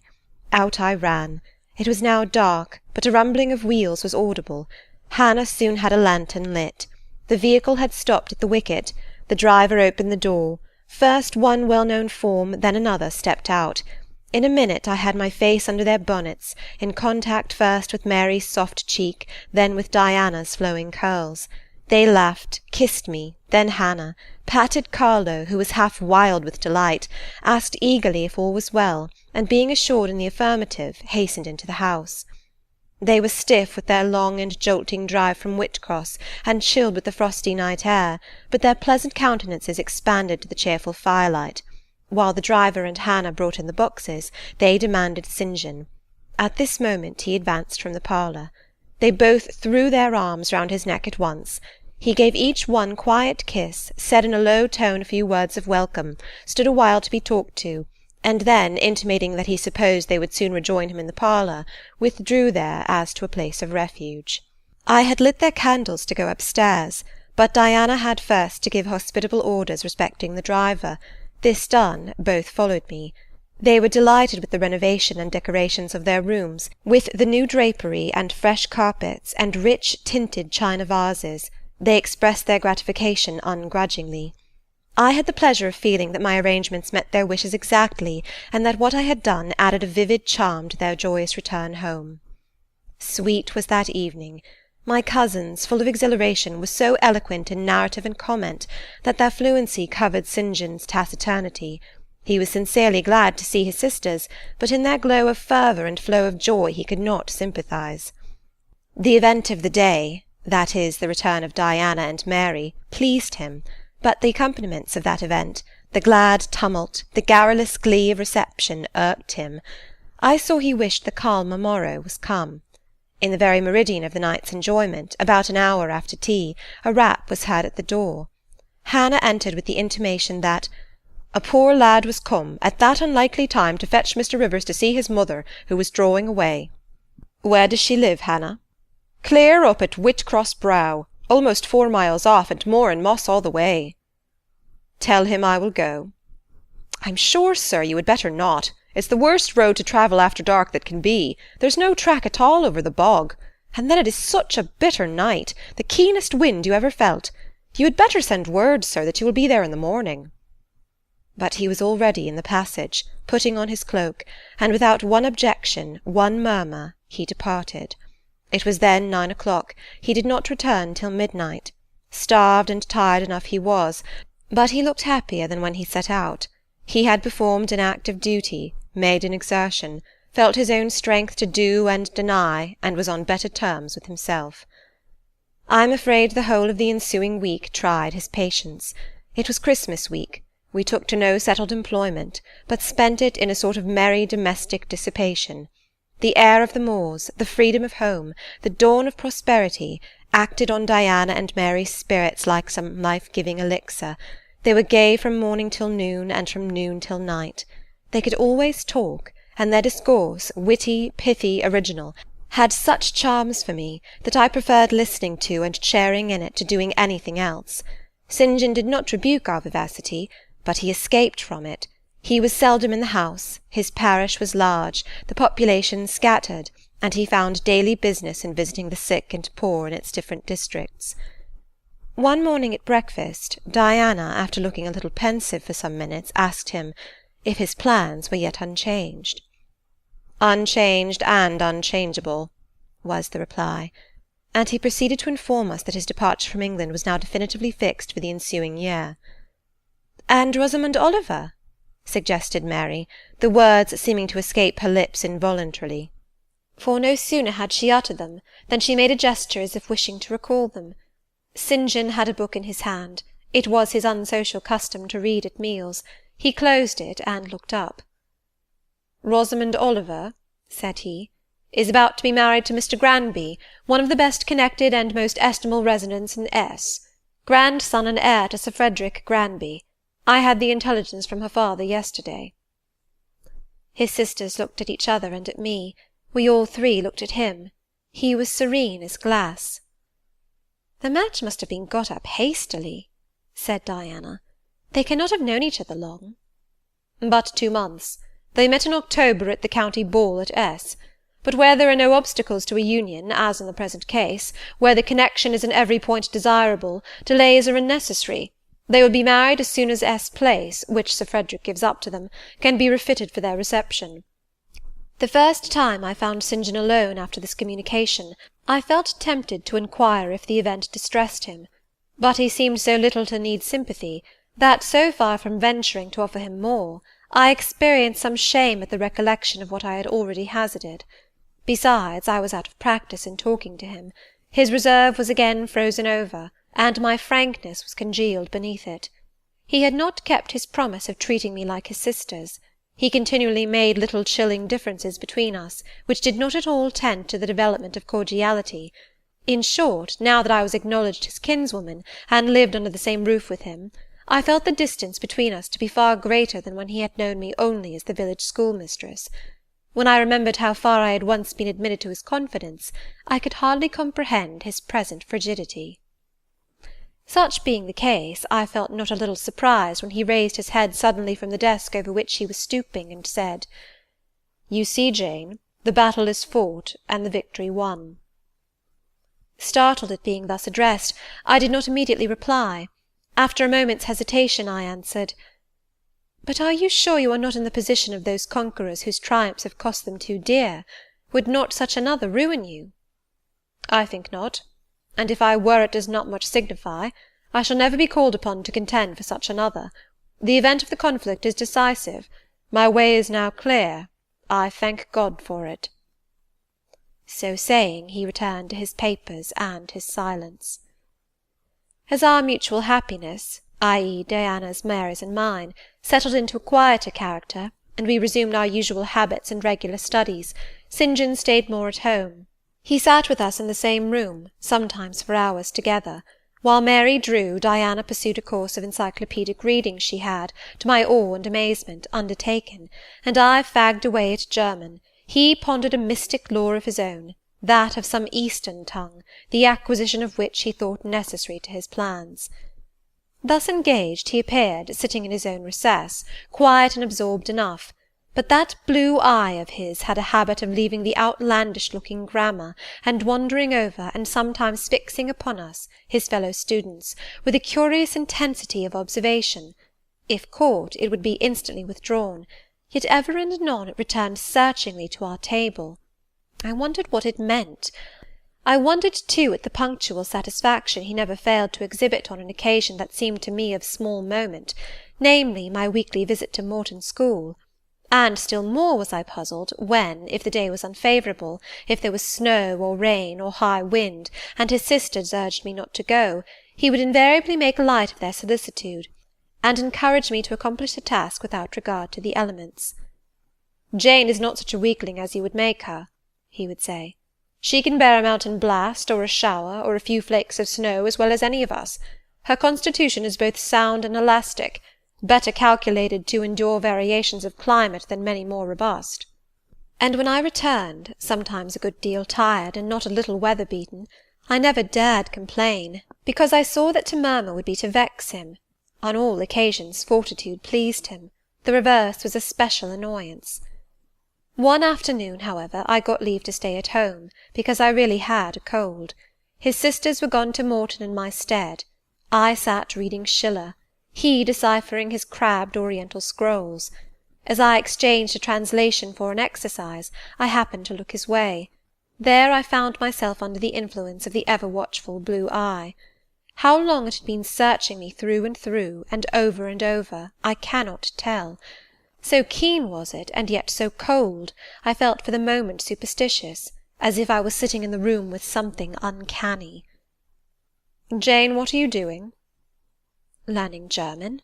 [SPEAKER 1] Out I ran. It was now dark, but a rumbling of wheels was audible. Hannah soon had a lantern lit. The vehicle had stopped at the wicket. The driver opened the door. First one well-known form, then another stepped out. In a minute I had my face under their bonnets, in contact first with Mary's soft cheek, then with Diana's flowing curls. They laughed, kissed me, then Hannah, patted Carlo, who was half wild with delight, asked eagerly if all was well, and being assured in the affirmative, hastened into the house. They were stiff with their long and jolting drive from Whitcross, and chilled with the frosty night air, but their pleasant countenances expanded to the cheerful firelight. While the driver and Hannah brought in the boxes, they demanded St. John. At this moment he advanced from the parlour. They both threw their arms round his neck at once. He gave each one quiet kiss, said in a low tone a few words of welcome, stood a while to be talked to, and then, intimating that he supposed they would soon rejoin him in the parlour, withdrew there as to a place of refuge. I had lit their candles to go upstairs, but Diana had first to give hospitable orders respecting the driver. This done, both followed me. They were delighted with the renovation and decorations of their rooms, with the new drapery and fresh carpets and rich tinted china vases. They expressed their gratification ungrudgingly. I had the pleasure of feeling that my arrangements met their wishes exactly, and that what I had done added a vivid charm to their joyous return home. Sweet was that evening. My cousins, full of exhilaration, were so eloquent in narrative and comment that their fluency covered St. John's taciturnity. He was sincerely glad to see his sisters, but in their glow of fervour and flow of joy he could not sympathize. The event of the day, that is, the return of Diana and Mary, pleased him, but the accompaniments of that event, the glad tumult, the garrulous glee of reception, irked him. I saw he wished the calmer morrow was come. In the very meridian of the night's enjoyment, about an hour after tea, a rap was heard at the door. Hannah entered with the intimation that "a poor lad was come, at that unlikely time, to fetch Mr. Rivers to see his mother, who was drawing away." "Where does she live, Hannah?" "Clear up at Whitcross Brow, almost 4 miles off, and more in moss all the way." "Tell him I will go." "I'm sure, sir, you had better not. It's the worst road to travel after dark that can be. There's no track at all over the bog. And then it is such a bitter night, the keenest wind you ever felt. You had better send word, sir, that you will be there in the morning." But he was already in the passage, putting on his cloak, and without one objection, one murmur, he departed. It was then 9 o'clock. He did not return till midnight. Starved and tired enough he was, but he looked happier than when he set out. He had performed an act of duty, made an exertion, felt his own strength to do and deny, and was on better terms with himself. I am afraid the whole of the ensuing week tried his patience. It was Christmas week. We took to no settled employment, but spent it in a sort of merry domestic dissipation. The air of the moors, the freedom of home, the dawn of prosperity, acted on Diana and Mary's spirits like some life-giving elixir. They were gay from morning till noon, and from noon till night. They could always talk, and their discourse, witty, pithy, original, had such charms for me that I preferred listening to and sharing in it to doing anything else. St. John did not rebuke our vivacity, but he escaped from it. He was seldom in the house, his parish was large, the population scattered, and he found daily business in visiting the sick and poor in its different districts. One morning at breakfast, Diana, after looking a little pensive for some minutes, asked him if his plans were yet unchanged. "Unchanged and unchangeable," was the reply, and he proceeded to inform us that his departure from England was now definitively fixed for the ensuing year. "And Rosamond Oliver?" suggested Mary, the words seeming to escape her lips involuntarily. For no sooner had she uttered them than she made a gesture as if wishing to recall them. St. John had a book in his hand. It was his unsocial custom to read at meals. He closed it and looked up. "Rosamond Oliver," said he, "is about to be married to Mr. Granby, one of the best connected and most estimable residents in S., grandson and heir to Sir Frederick Granby. I had the intelligence from her father yesterday." His sisters looked at each other and at me. We all three looked at him. He was serene as glass. "The match must have been got up hastily," said Diana. "They cannot have known each other long." "But 2 months. They met in October at the county ball at S. But where there are no obstacles to a union, as in the present case, where the connection is in every point desirable, delays are unnecessary.
[SPEAKER 2] They will be married as soon as S. Place, which Sir Frederick gives up to them, can be refitted for their reception. The first time I found St. John alone after this communication, I felt tempted to inquire if the event distressed him, but he seemed so little to need sympathy, that, so far from venturing to offer him more, I experienced some shame at the recollection of what I had already hazarded. Besides, I was out of practice in talking to him. His reserve was again frozen over, and my frankness was congealed beneath it. He had not kept his promise of treating me like his sisters. He continually made little chilling differences between us, which did not at all tend to the development of cordiality. In short, now that I was acknowledged his kinswoman, and lived under the same roof with him, I felt the distance between us to be far greater than when he had known me only as the village schoolmistress. When I remembered how far I had once been admitted to his confidence, I could hardly comprehend his present frigidity. Such being the case, I felt not a little surprised when he raised his head suddenly from the desk over which he was stooping, and said, "You see, Jane, the battle is fought, and the victory won." Startled at being thus addressed, I did not immediately reply. After a moment's hesitation, I answered, "But are you sure you are not in the position of those conquerors whose triumphs have cost them too dear? Would not such another ruin you?" "I think not, and if I were it does not much signify. I shall never be called upon to contend for such another. The event of the conflict is decisive. My way is now clear. I thank God for it." So saying, he returned to his papers and his silence. As our mutual happiness, i.e. Diana's, Mary's, and mine, settled into a quieter character, and we resumed our usual habits and regular studies, St. John stayed more at home. He sat with us in the same room, sometimes for hours together. While Mary drew, Diana pursued a course of encyclopedic reading she had, to my awe and amazement, undertaken, and I fagged away at German. He pondered a mystic lore of his own, that of some Eastern tongue, the acquisition of which he thought necessary to his plans. Thus engaged, he appeared, sitting in his own recess, quiet and absorbed enough, but that blue eye of his had a habit of leaving the outlandish-looking grammar, and wandering over, and sometimes fixing upon us, his fellow-students, with a curious intensity of observation. If caught, it would be instantly withdrawn, yet ever and anon it returned searchingly to our table. I wondered what it meant. I wondered, too, at the punctual satisfaction he never failed to exhibit on an occasion that seemed to me of small moment, namely, my weekly visit to Morton School. And still more was I puzzled, when, if the day was unfavourable, if there was snow or rain or high wind, and his sisters urged me not to go, he would invariably make light of their solicitude, and encourage me to accomplish the task without regard to the elements. "Jane is not such a weakling as you would make her," he would say. "She can bear a mountain blast, or a shower, or a few flakes of snow, as well as any of us. Her constitution is both sound and elastic, better calculated to endure variations of climate than many more robust." And when I returned, sometimes a good deal tired, and not a little weather-beaten, I never dared complain, because I saw that to murmur would be to vex him. On all occasions fortitude pleased him. The reverse was a special annoyance. One afternoon, however, I got leave to stay at home, because I really had a cold. His sisters were gone to Morton in my stead. I sat reading Schiller, he deciphering his crabbed oriental scrolls. As I exchanged a translation for an exercise, I happened to look his way. There I found myself under the influence of the ever-watchful blue eye. How long it had been searching me through, and over, I cannot tell. So keen was it, and yet so cold, I felt for the moment superstitious, as if I was sitting in the room with something uncanny. "Jane, what are you doing?" "Learning German."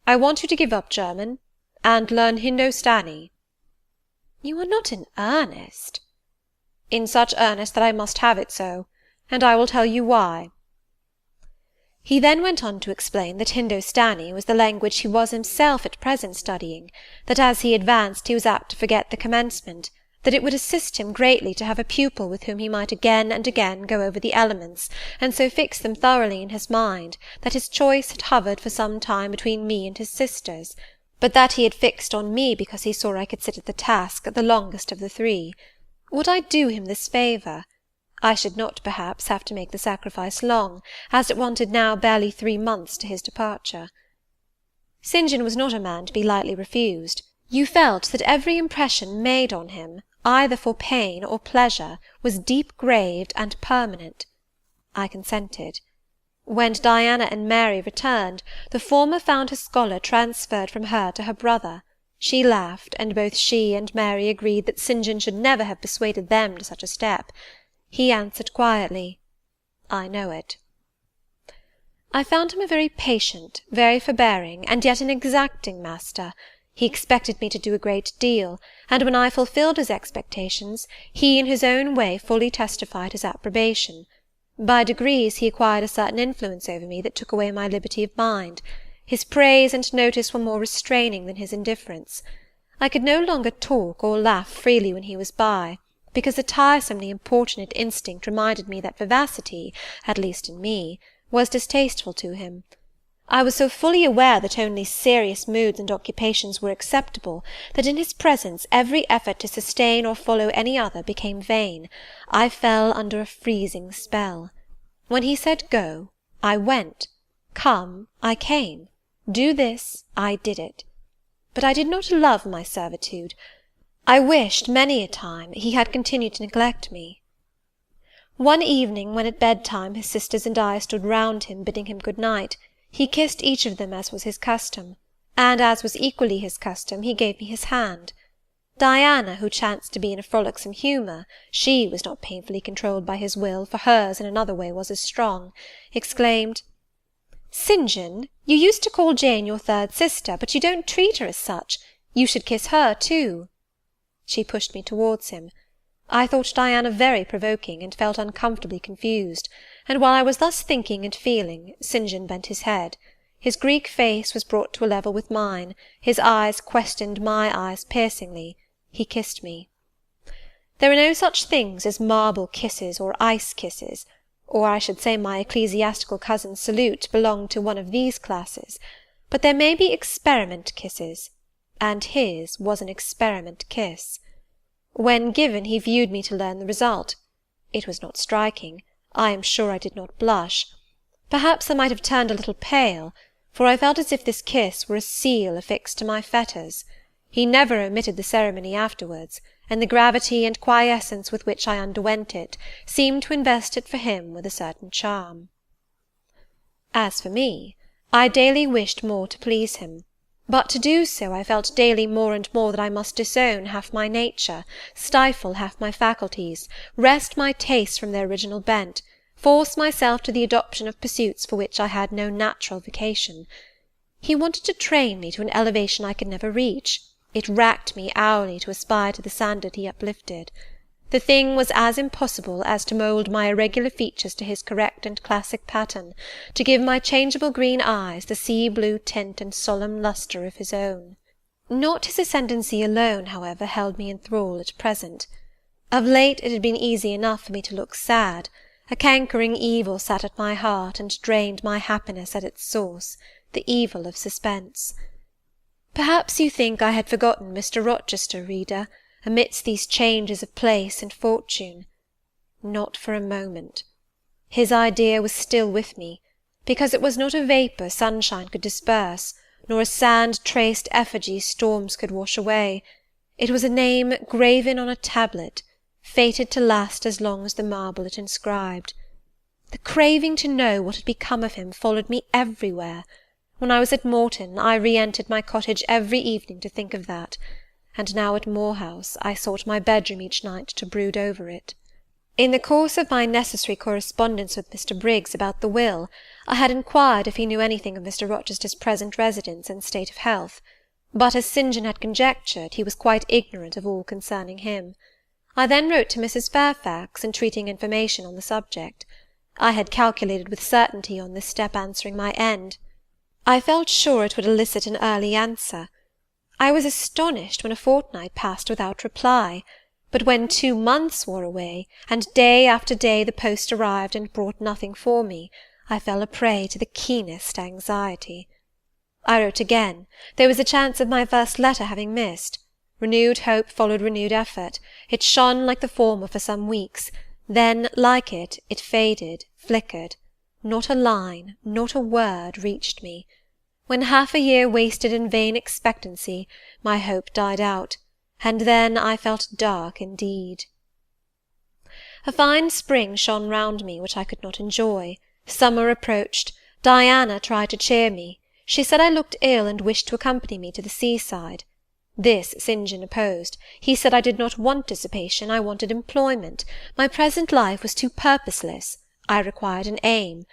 [SPEAKER 2] "I want you to give up German, and learn Hindostani." "You are not in earnest?" "In such earnest that I must have it so, and I will tell you why." He then went on to explain that Hindostani was the language he was himself at present studying, that as he advanced he was apt to forget the commencement, that it would assist him greatly to have a pupil with whom he might again and again go over the elements, and so fix them thoroughly in his mind, that his choice had hovered for some time between me and his sisters, but that he had fixed on me because he saw I could sit at the task the longest of the three. Would I do him this favour?
[SPEAKER 1] I should not, perhaps, have to make the sacrifice long, as it wanted now barely 3 months to his departure. St. John was not a man to be lightly refused. You felt that every impression made on him, either for pain or pleasure, was deep-graved and permanent. I consented. When Diana and Mary returned, the former found her scholar transferred from her to her brother. She laughed, and both she and Mary agreed that St. John should never have persuaded them to such a step. He answered quietly, "I know it." I found him a very patient, very forbearing, and yet an exacting master. He expected me to do a great deal, and when I fulfilled his expectations, he in his own way fully testified his approbation. By degrees he acquired a certain influence over me that took away my liberty of mind. His praise and notice were more restraining than his indifference. I could no longer talk or laugh freely when he was by, because a tiresomely importunate instinct reminded me that vivacity, at least in me, was distasteful to him. I was so fully aware that only serious moods and occupations were acceptable, that in his presence every effort to sustain or follow any other became vain. I fell under a freezing spell. When he said go, I went; come, I came; do this, I did it. But I did not love my servitude. I wished many a time he had continued to neglect me. One evening, when at bedtime his sisters and I stood round him, bidding him good night, he kissed each of them as was his custom, and as was equally his custom, he gave me his hand. Diana, who chanced to be in a frolicsome humour, she was not painfully controlled by his will, for hers in another way was as strong, exclaimed, "St. John, you used to call Jane your third sister, but you don't treat her as such. You should kiss her too." She pushed me towards him. I thought Diana very provoking, and felt uncomfortably confused, and while I was thus thinking and feeling, St. John bent his head. His Greek face was brought to a level with mine, his eyes questioned my eyes piercingly. He kissed me. There are no such things as marble kisses or ice kisses, or I should say my ecclesiastical cousin's salute belonged to one of these classes, but there may be experiment kisses, and his was an experiment kiss. When given, he viewed me to learn the result. It was not striking. I am sure I did not blush. Perhaps I might have turned a little pale, for I felt as if this kiss were a seal affixed to my fetters. He never omitted the ceremony afterwards, and the gravity and quiescence with which I underwent it seemed to invest it for him with a certain charm. As for me, I daily wished more to please him. But to do so I felt daily more and more that I must disown half my nature, stifle half my faculties, wrest my tastes from their original bent, force myself to the adoption of pursuits for which I had no natural vocation. He wanted to train me to an elevation I could never reach. It racked me hourly to aspire to the standard he uplifted. The thing was as impossible as to mould my irregular features to his correct and classic pattern, to give my changeable green eyes the sea-blue tint and solemn lustre of his own. Not his ascendancy alone, however, held me in thrall at present. Of late it had been easy enough for me to look sad. A cankering evil sat at my heart, and drained my happiness at its source, the evil of suspense. Perhaps you think I had forgotten Mr. Rochester, reader, amidst these changes of place and fortune. Not for a moment. His idea was still with me, because it was not a vapour sunshine could disperse, nor a sand-traced effigy storms could wash away. It was a name graven on a tablet, fated to last as long as the marble it inscribed. The craving to know what had become of him followed me everywhere. When I was at Morton, I re-entered my cottage every evening to think of that, and now at Moor House I sought my bedroom each night to brood over it. In the course of my necessary correspondence with Mr. Briggs about the will, I had inquired if he knew anything of Mr. Rochester's present residence and state of health, but as St. John had conjectured, he was quite ignorant of all concerning him. I then wrote to Mrs. Fairfax, entreating information on the subject. I had calculated with certainty on this step answering my end. I felt sure it would elicit an early answer. I was astonished when a fortnight passed without reply, but when 2 months wore away, and day after day the post arrived and brought nothing for me, I fell a prey to the keenest anxiety. I wrote again. There was a chance of my first letter having missed. Renewed hope followed renewed effort. It shone like the former for some weeks. Then, like it, it faded, flickered. Not a line, not a word reached me. When half a year wasted in vain expectancy, my hope died out, and then I felt dark indeed. A fine spring shone round me, which I could not enjoy. Summer approached. Diana tried to cheer me. She said I looked ill, and wished to accompany me to the sea-side. This St. John opposed. He said I did not want dissipation, I wanted employment. My present life was too purposeless. I required an aim.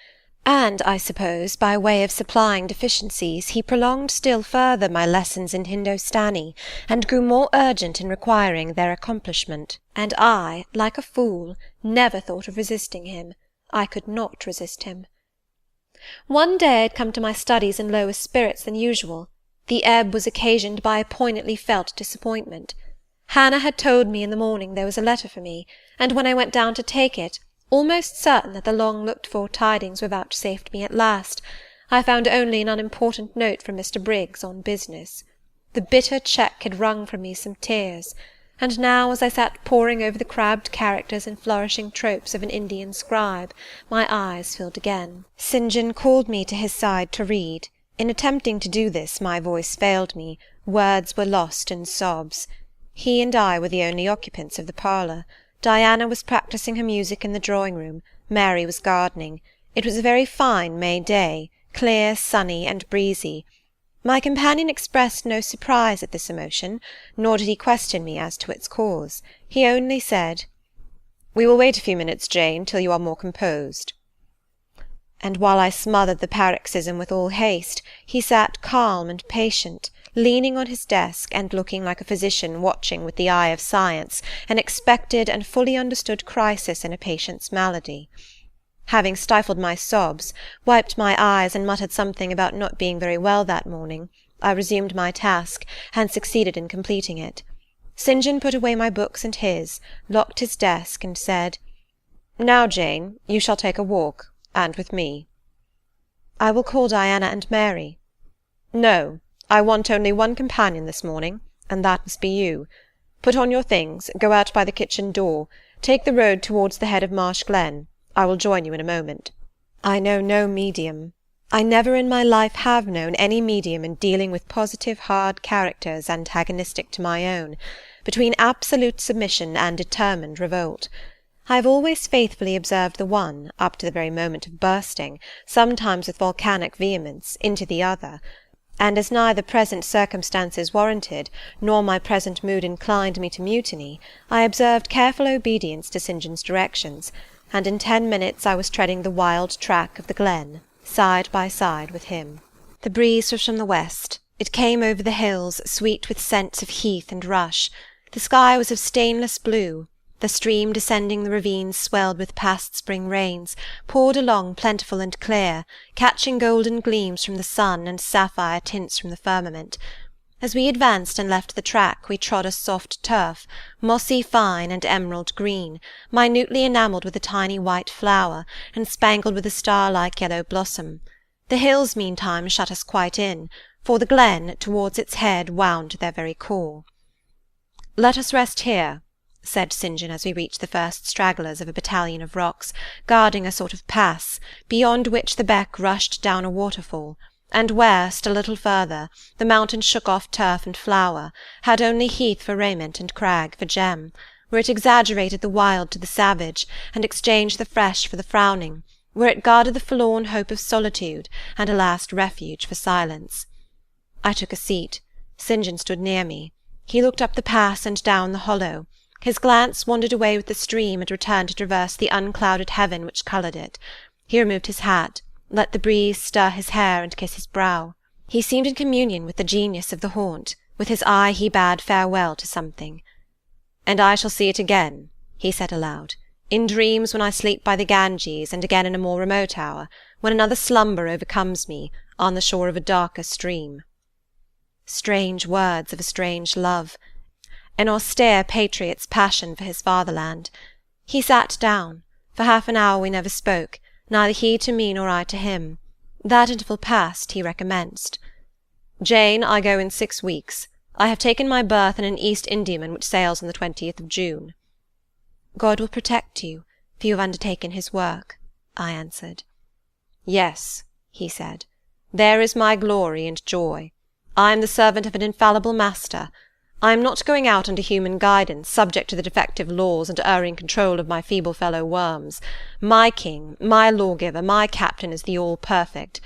[SPEAKER 1] And, I suppose, by way of supplying deficiencies, he prolonged still further my lessons in Hindostani, and grew more urgent in requiring their accomplishment. And I, like a fool, never thought of resisting him. I could not resist him. One day I had come to my studies in lower spirits than usual. The ebb was occasioned by a poignantly felt disappointment. Hannah had told me in the morning there was a letter for me, and when I went down to take it, almost certain that the long-looked-for tidings were vouchsafed me at last, I found only an unimportant note from Mr. Briggs on business. The bitter check had wrung from me some tears, and now, as I sat poring over the crabbed characters and flourishing tropes of an Indian scribe, my eyes filled again. St. John called me to his side to read. In attempting to do this, my voice failed me, words were lost in sobs. He and I were the only occupants of the parlour. Diana was practising her music in the drawing-room, Mary was gardening. It was a very fine May day, clear, sunny, and breezy. My companion expressed no surprise at this emotion, nor did he question me as to its cause. He only said, "We will wait a few minutes, Jane, till you are more composed." And while I smothered the paroxysm with all haste, he sat calm and patient, leaning on his desk, and looking like a physician watching with the eye of science an expected and fully understood crisis in a patient's malady. Having stifled my sobs, wiped my eyes, and muttered something about not being very well that morning, I resumed my task, and succeeded in completing it. St. John put away my books and his, locked his desk, and said, "Now, Jane, you shall take a walk, and with me." "I will call Diana and Mary." "No, I want only one companion this morning, and that must be you. Put on your things, go out by the kitchen door, take the road towards the head of Marsh Glen. I will join you in a moment." I know no medium. I never in my life have known any medium in dealing with positive hard characters antagonistic to my own, between absolute submission and determined revolt. I have always faithfully observed the one, up to the very moment of bursting, sometimes with volcanic vehemence, into the other; and as neither present circumstances warranted, nor my present mood inclined me to mutiny, I observed careful obedience to St. John's directions, and in 10 minutes I was treading the wild track of the glen, side by side with him. The breeze was from the west. It came over the hills, sweet with scents of heath and rush. The sky was of stainless blue. The stream descending the ravines swelled with past spring rains, poured along plentiful and clear, catching golden gleams from the sun and sapphire tints from the firmament. As we advanced and left the track, we trod a soft turf, mossy fine and emerald green, minutely enamelled with a tiny white flower, and spangled with a star-like yellow blossom. The hills meantime shut us quite in, for the glen, towards its head, wound to their very core. "Let us rest here," said St. John as we reached the first stragglers of a battalion of rocks, guarding a sort of pass, beyond which the beck rushed down a waterfall, and where, still a little further, the mountain shook off turf and flower, had only heath for raiment and crag for gem, where it exaggerated the wild to the savage, and exchanged the fresh for the frowning, where it guarded the forlorn hope of solitude, and a last refuge for silence. I took a seat. St. John stood near me. He looked up the pass and down the hollow. His glance wandered away with the stream, and returned to traverse the unclouded heaven which coloured it. He removed his hat, let the breeze stir his hair and kiss his brow. He seemed in communion with the genius of the haunt. With his eye he bade farewell to something. "And I shall see it again," he said aloud, "in dreams when I sleep by the Ganges, and again in a more remote hour, when another slumber overcomes me, on the shore of a darker stream." Strange words of a strange love, an austere patriot's passion for his fatherland. He sat down. For half an hour we never spoke, neither he to me nor I to him. That interval past, he recommenced. "Jane, I go in 6 weeks. I have taken my berth in an East Indiaman which sails on the 20th of June." "God will protect you. for you have undertaken his work," I answered.
[SPEAKER 2] "Yes," he said, "there is my glory and joy. I am the servant of an infallible master. I am not going out under human guidance, subject to the defective laws and erring control of my feeble fellow-worms. My king, my lawgiver, my captain is the all-perfect.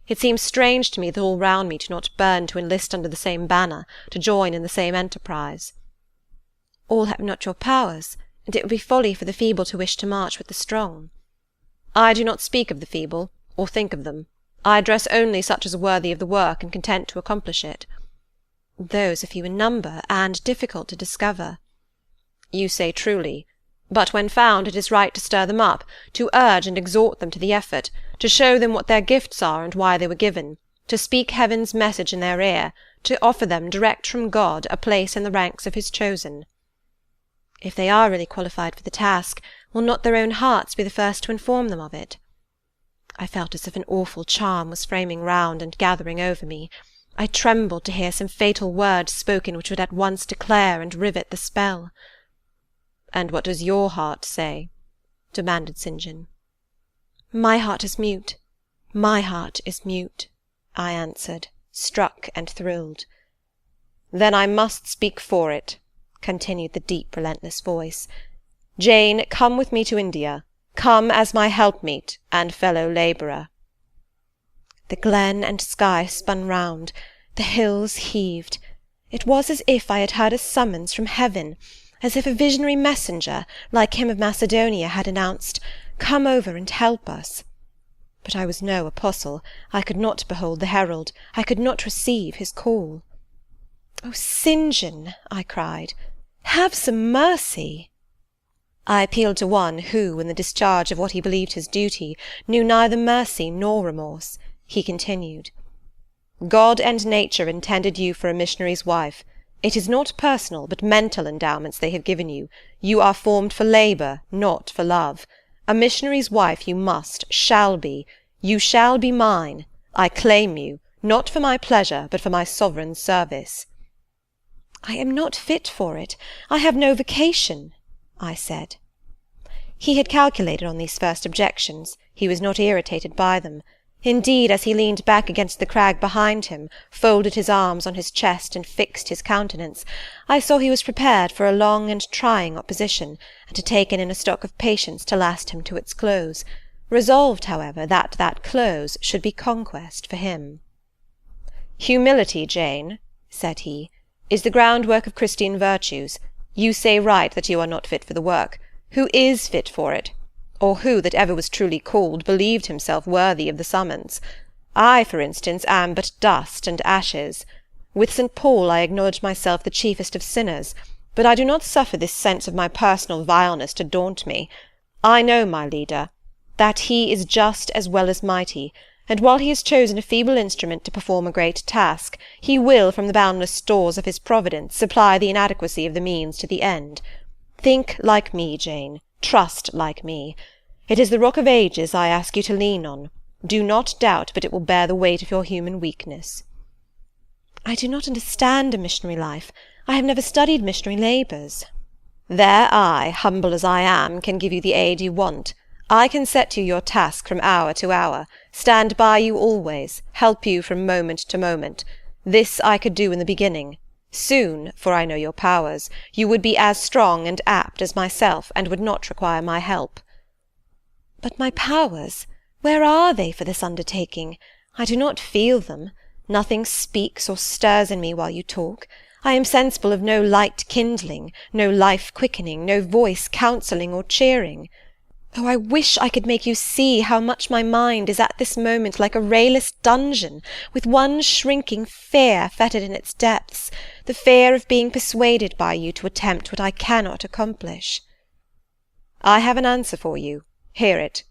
[SPEAKER 2] It seems strange to me that all round me do not burn to enlist under the same banner, to join in the same enterprise."
[SPEAKER 1] "All have not your powers, and it would be folly for the feeble to wish to march with the strong."
[SPEAKER 2] "I do not speak of the feeble, or think of them. I address only such as are worthy of the work and content to accomplish it."
[SPEAKER 1] "Those are few in number, and difficult to discover."
[SPEAKER 2] "You say truly. But when found, it is right to stir them up, to urge and exhort them to the effort, to show them what their gifts are and why they were given, to speak heaven's message in their ear, to offer them, direct from God, a place in the ranks of his chosen."
[SPEAKER 1] "If they are really qualified for the task, will not their own hearts be the first to inform them of it?" I felt as if an awful charm was framing round and gathering over me. I trembled to hear some fatal words spoken which would at once declare and rivet the spell.
[SPEAKER 2] "And what does your heart say?" demanded St. John.
[SPEAKER 1] "My heart is mute, my heart is mute," I answered, struck and thrilled.
[SPEAKER 2] "Then I must speak for it," continued the deep, relentless voice. "Jane, come with me to India. Come as my helpmeet and fellow-labourer."
[SPEAKER 1] The glen and sky spun round, the hills heaved. It was as if I had heard a summons from heaven, as if a visionary messenger, like him of Macedonia, had announced, "Come over and help us." But I was no apostle. I could not behold the herald. I could not receive his call. "Oh, St. John," I cried, "have some mercy!" I appealed to one who, in the discharge of what he believed his duty, knew neither mercy nor remorse. He continued, "God and nature intended you for a missionary's wife. It is not personal, but mental endowments they have given you. You are formed for labour, not for love. A missionary's wife you must, shall be. You shall be mine. I claim you, not for my pleasure, but for my sovereign's service." "I am not fit for it. I have no vocation," I said. He had calculated on these first objections. He was not irritated by them. Indeed, as he leaned back against the crag behind him, folded his arms on his chest, and fixed his countenance, I saw he was prepared for a long and trying opposition, and to take in a stock of patience to last him to its close, resolved, however, that that close should be conquest for him. "Humility, Jane," said he, "is the groundwork of Christian virtues. You say right that you are not fit for the work. Who is fit for it? Or who, that ever was truly called, believed himself worthy of the summons? I, for instance, am but dust and ashes. With St. Paul I acknowledge myself the chiefest of sinners, but I do not suffer this sense of my personal vileness to daunt me. I know my leader, that he is just as well as mighty, and while he has chosen a feeble instrument to perform a great task, he will, from the boundless stores of his providence, supply the inadequacy of the means to the end. Think like me, Jane. Trust like me. It is the rock of ages I ask you to lean on. Do not doubt but it will bear the weight of your human weakness." "I do not understand a missionary life. I have never studied missionary labours." "There I, humble as I am, can give you the aid you want. I can set you your task from hour to hour, stand by you always, help you from moment to moment. This I could do in the beginning. Soon, for I know your powers, you would be as strong and apt as myself, and would not require my help." "But my powers, where are they for this undertaking? I do not feel them. Nothing speaks or stirs in me while you talk. I am sensible of no light kindling, no life quickening, no voice counselling or cheering. Oh, I wish I could make you see how much my mind is at this moment like a rayless dungeon, with one shrinking fear fettered in its depths, the fear of being persuaded by you to attempt what I cannot accomplish."
[SPEAKER 2] "I have an answer for you. Hear it.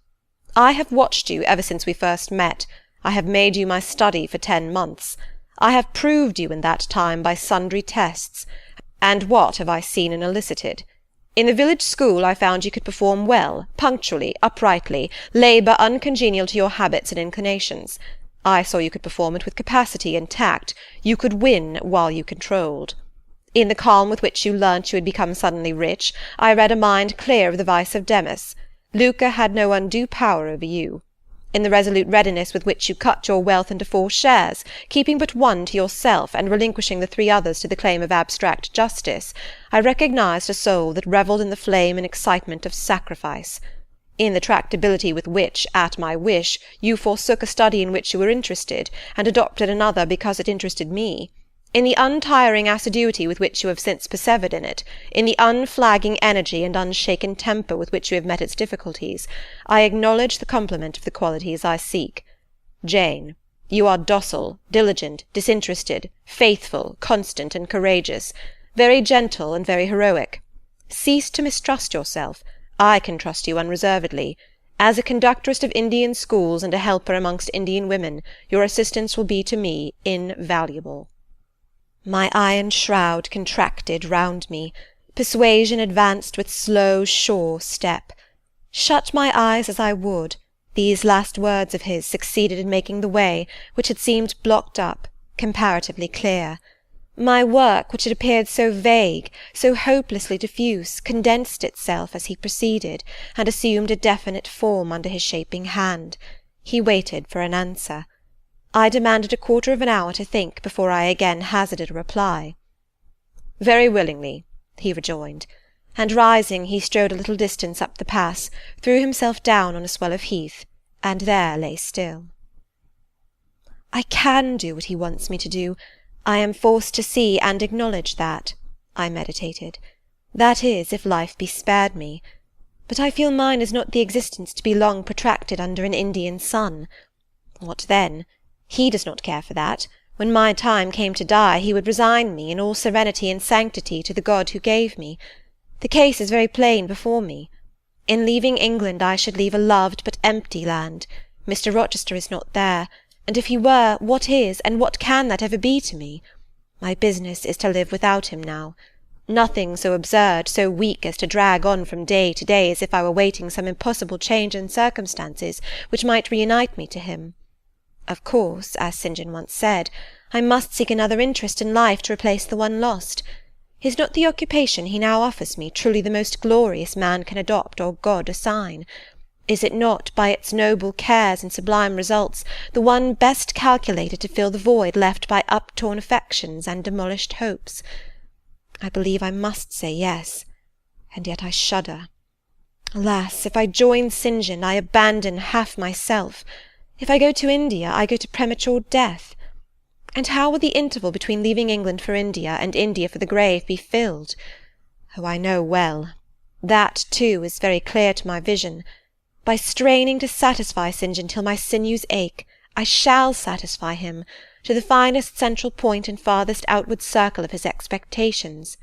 [SPEAKER 2] I have watched you ever since we first met. I have made you my study for 10 months. I have proved you in that time by sundry tests. And what have I seen and elicited? In the village school I found you could perform well, punctually, uprightly, labour uncongenial to your habits and inclinations. I saw you could perform it with capacity and tact. You could win while you controlled. In the calm with which you learnt you had become suddenly rich, I read a mind clear of the vice of Demas. Lucre had no undue power over you. In the resolute readiness with which you cut your wealth into 4 shares, keeping but 1 to yourself, and relinquishing the 3 others to the claim of abstract justice, I recognized a soul that revelled in the flame and excitement of sacrifice. In the tractability with which, at my wish, you forsook a study in which you were interested, and adopted another because it interested me, in the untiring assiduity with which you have since persevered in it, in the unflagging energy and unshaken temper with which you have met its difficulties, I acknowledge the complement of the qualities I seek. Jane, you are docile, diligent, disinterested, faithful, constant, and courageous, very gentle and very heroic. Cease to mistrust yourself. I can trust you unreservedly. As a conductress of Indian schools and a helper amongst Indian women, your assistance will be to me invaluable. My iron shroud contracted round me. Persuasion advanced with slow, sure step. Shut my eyes as I would, these last words of his succeeded in making the way, which had seemed blocked up, comparatively clear. My work, which had appeared so vague, so hopelessly diffuse, condensed itself as he proceeded, and assumed a definite form under his shaping hand. He waited for an answer. I demanded a quarter of an hour to think before I again hazarded a reply. "Very willingly," he rejoined, and rising he strode a little distance up the pass, threw himself down on a swell of heath, and there lay still. I can do what he wants me to do. I am forced to see and acknowledge that, I meditated. That is, if life be spared me. But I feel mine is not the existence to be long protracted under an Indian sun. What then? He does not care for that. When my time came to die, he would resign me, in all serenity and sanctity, to the God who gave me. The case is very plain before me. In leaving England I should leave a loved but empty land. Mr. Rochester is not there, and if he were, what is, and what can that ever be to me? My business is to live without him now. Nothing so absurd, so weak as to drag on from day to day as if I were waiting some impossible change in circumstances which might reunite me to him. Of course, as St. John once said, I must seek another interest in life to replace the one lost. Is not the occupation he now offers me truly the most glorious man can adopt or God assign? Is it not, by its noble cares and sublime results, the one best calculated to fill the void left by uptorn affections and demolished hopes? I believe I must say yes, and yet I shudder. Alas, if I join St. John, I abandon half myself. If I go to India, I go to premature death. And how will the interval between leaving England for India and India for the grave be filled? Oh, I know well. That, too, is very clear to my vision. By straining to satisfy St. John till my sinews ache, I shall satisfy him, to the finest central point and farthest outward circle of his expectations.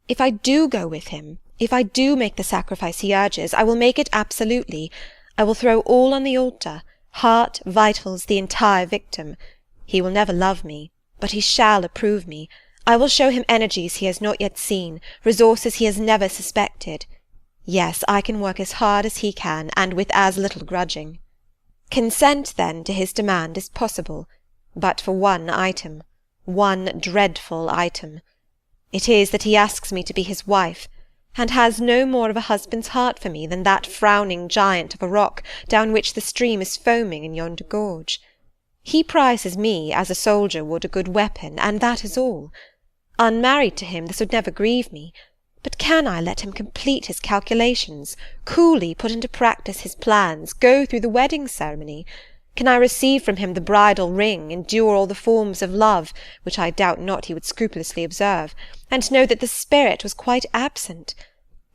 [SPEAKER 2] If I do go with him, if I do make the sacrifice he urges, I will make it absolutely. I will throw all on the altar, heart, vitals, the entire victim. He will never love me, but he shall approve me. I will show him energies he has not yet seen, resources he has never suspected. Yes, I can work as hard as he can, and with as little grudging. Consent, then, to his demand is possible, but for one item, one dreadful item. It is that he asks me to be his wife, and has no more of a husband's heart for me than that frowning giant of a rock down which the stream is foaming in yonder gorge. He prizes me as a soldier would a good weapon, and that is all. Unmarried to him, this would never grieve me. But can I let him complete his calculations, coolly put into practice his plans, go through the wedding ceremony? Can I receive from him the bridal ring, endure all the forms of love, which I doubt not he would scrupulously observe, and know that the spirit was quite absent?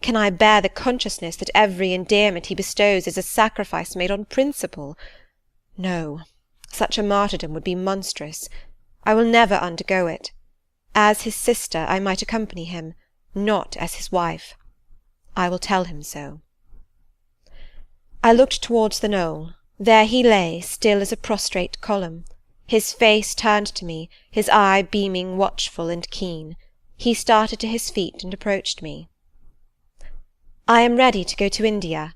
[SPEAKER 2] Can I bear the consciousness that every endearment he bestows is a sacrifice made on principle? No, such a martyrdom would be monstrous. I will never undergo it. As his sister I might accompany him, not as his wife. I will tell him so. I looked towards the knoll. There he lay, still as a prostrate column, his face turned to me, his eye beaming watchful and keen. He started to his feet and approached me. I am ready to go to India,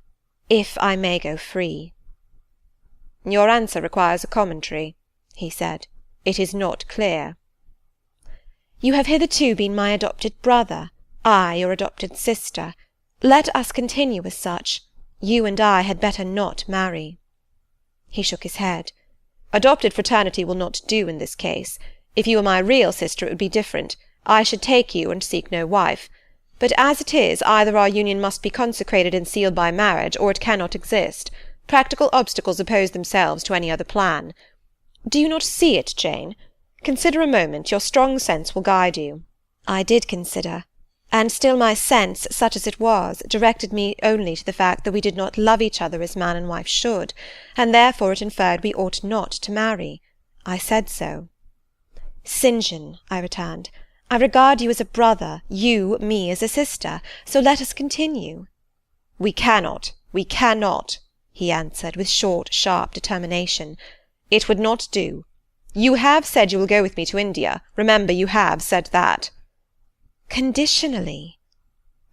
[SPEAKER 2] if I may go free. Your answer requires a commentary, he said. It is not clear. You have hitherto been my adopted brother, I your adopted sister. Let us continue as such.
[SPEAKER 1] You and I had better not marry." He shook his head.
[SPEAKER 2] "Adopted fraternity will not do in this case. If you were my real sister it would be different. I should take you and seek no wife. But as it is, either our union must be consecrated and sealed by marriage, or it cannot exist. Practical obstacles oppose themselves to any other plan. Do you not see it, Jane? Consider a moment. Your strong sense will guide you."
[SPEAKER 1] I did consider, and still my sense, such as it was, directed me only to the fact that we did not love each other as man and wife should, and therefore it inferred we ought not to marry. I said so. "St. John," I returned, "I regard you as a brother, you me as a sister, so let us continue."
[SPEAKER 2] "We cannot, he answered, with short, sharp determination. "It would not do. You have said you will go with me to India. Remember, you have said that."
[SPEAKER 1] "Conditionally."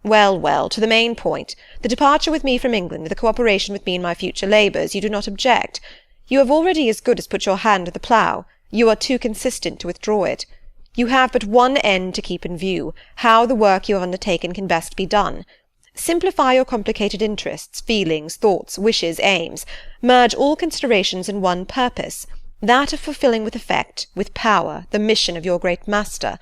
[SPEAKER 2] Well, to the main point. The departure with me from England, the cooperation with me in my future labours, you do not object. You have already as good as put your hand to the plough. You are too consistent to withdraw it. You have but one end to keep in view, how the work you have undertaken can best be done. Simplify your complicated interests, feelings, thoughts, wishes, aims. Merge all considerations in one purpose, that of fulfilling with effect, with power, the mission of your great master.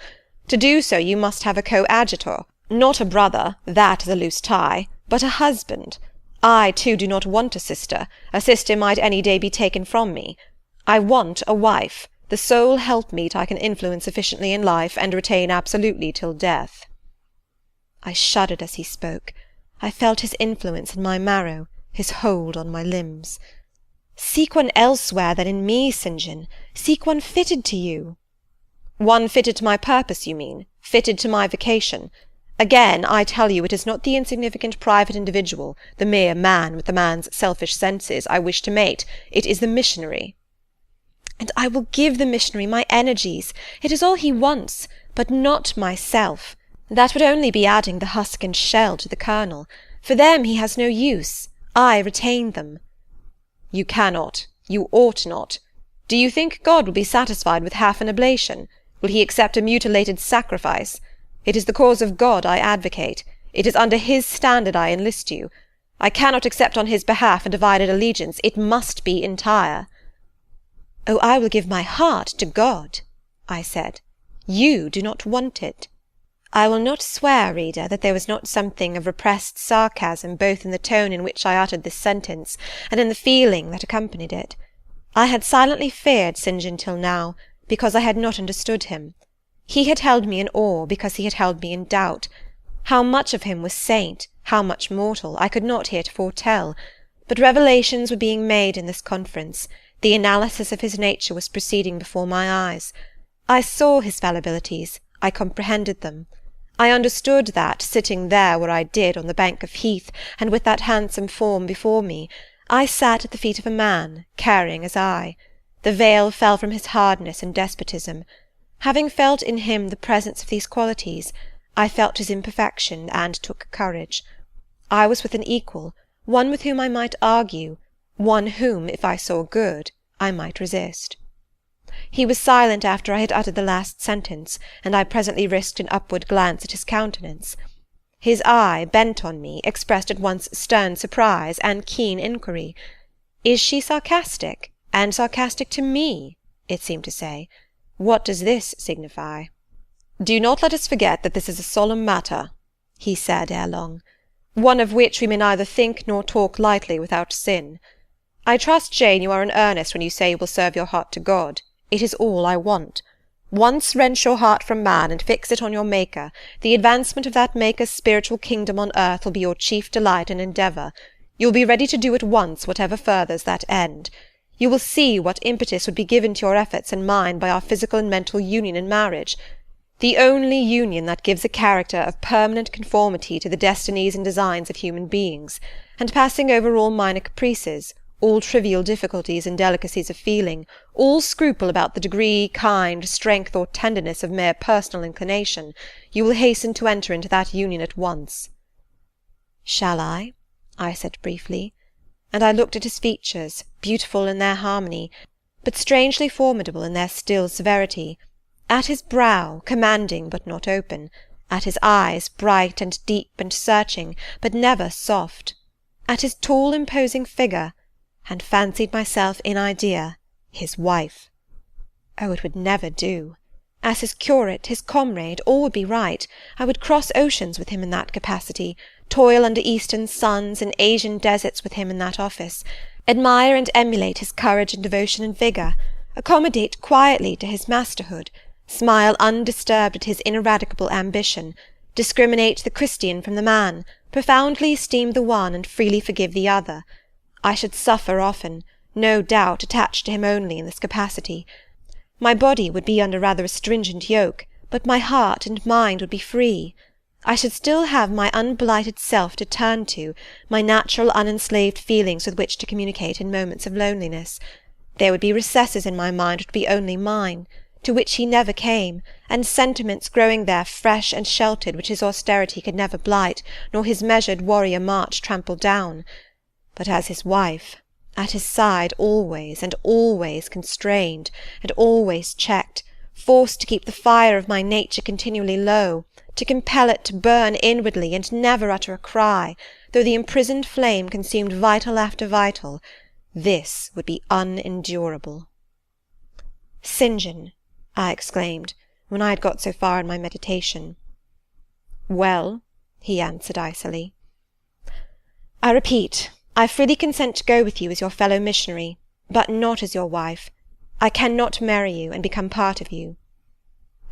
[SPEAKER 2] To do so you must have a coadjutor, not a brother, that is a loose tie, but a husband. I, too, do not want a sister. A sister might any day be taken from me. I want a wife, the sole helpmeet I can influence sufficiently in life, and retain absolutely till death."
[SPEAKER 1] I shuddered as he spoke. I felt his influence in my marrow, his hold on my limbs. "Seek one elsewhere than in me, St. John. Seek one fitted to you."
[SPEAKER 2] "One fitted to my purpose, you mean, fitted to my vocation. Again, I tell you, it is not the insignificant private individual, the mere man with the man's selfish senses, I wish to mate. It is the missionary."
[SPEAKER 1] "And I will give the missionary my energies. It is all he wants, but not myself. That would only be adding the husk and shell to the kernel. For them he has no use. I retain them."
[SPEAKER 2] "You cannot. You ought not. Do you think God will be satisfied with half an oblation? Will he accept a mutilated sacrifice? It is the cause of God I advocate. It is under his standard I enlist you. I cannot accept on his behalf a divided allegiance. It must be entire."
[SPEAKER 1] "Oh, I will give my heart to God," I said. "You do not want it." I will not swear, reader, that there was not something of repressed sarcasm both in the tone in which I uttered this sentence, and in the feeling that accompanied it. I had silently feared St. John till now, because I had not understood him. He had held me in awe, because he had held me in doubt. How much of him was saint, how much mortal, I could not heretofore tell, but revelations were being made in this conference. The analysis of his nature was proceeding before my eyes. I saw his fallibilities, I comprehended them. I understood that, sitting there where I did on the bank of heath, and with that handsome form before me, I sat at the feet of a man, caring as I. The veil fell from his hardness and despotism. Having felt in him the presence of these qualities, I felt his imperfection, and took courage. I was with an equal, one with whom I might argue, one whom, if I saw good, I might resist. He was silent after I had uttered the last sentence, and I presently risked an upward glance at his countenance. His eye, bent on me, expressed at once stern surprise and keen inquiry. "Is she sarcastic, and sarcastic to me?" it seemed to say. "What does this signify?"
[SPEAKER 2] "Do not let us forget that this is a solemn matter," he said ere long, "one of which we may neither think nor talk lightly without sin. I trust, Jane, you are in earnest when you say you will serve your heart to God. It is all I want. Once wrench your heart from man and fix it on your Maker. The advancement of that Maker's spiritual kingdom on earth will be your chief delight and endeavour. You will be ready to do at once whatever furthers that end. You will see what impetus would be given to your efforts and mine by our physical and mental union in marriage, the only union that gives a character of permanent conformity to the destinies and designs of human beings, and passing over all minor caprices, all trivial difficulties and delicacies of feeling, all scruple about the degree, kind, strength, or tenderness of mere personal inclination, you will hasten to enter into that union at once."
[SPEAKER 1] "Shall I?" I said briefly, and I looked at his features, beautiful in their harmony, but strangely formidable in their still severity, at his brow, commanding but not open, at his eyes, bright and deep and searching, but never soft, at his tall imposing figure, and fancied myself in idea his wife. Oh, it would never do. As his curate, his comrade, all would be right. I would cross oceans with him in that capacity, toil under eastern suns and Asian deserts with him in that office, admire and emulate his courage and devotion and vigour, accommodate quietly to his masterhood, smile undisturbed at his ineradicable ambition, discriminate the Christian from the man, profoundly esteem the one and freely forgive the other. I should suffer often, no doubt, attached to him only in this capacity. My body would be under rather a stringent yoke, but my heart and mind would be free. I should still have my unblighted self to turn to, my natural unenslaved feelings with which to communicate in moments of loneliness. There would be recesses in my mind which would be only mine, to which he never came, and sentiments growing there fresh and sheltered which his austerity could never blight, nor his measured warrior march trample down. But as his wife, at his side always, and always constrained, and always checked, forced to keep the fire of my nature continually low, to compel it to burn inwardly and never utter a cry, though the imprisoned flame consumed vital after vital, this would be unendurable. "St. John," I exclaimed, when I had got so far in my meditation. "Well," he answered icily. "I repeat, I freely consent to go with you as your fellow missionary, but not as your wife. I cannot marry you and become part of you."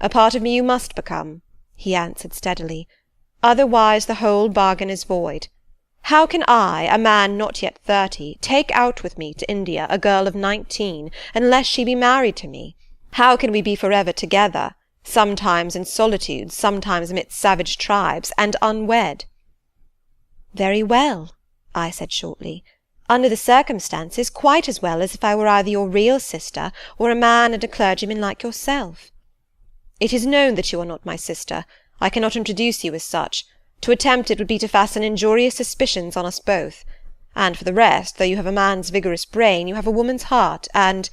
[SPEAKER 1] "A part of me you must become," he answered steadily. "Otherwise the whole bargain is void. How can I, a man not yet 30, take out with me to India a girl of 19, unless she be married to me? How can we be for ever together, sometimes in solitude, sometimes amidst savage tribes, and unwed?" "Very well," I said shortly. "Under the circumstances, quite as well as if I were either your real sister, or a man and a clergyman like yourself." "It is known that you are not my sister. I cannot introduce you as such. To attempt it would be to fasten injurious suspicions on us both. And for the rest, though you have a man's vigorous brain, you have a woman's heart, and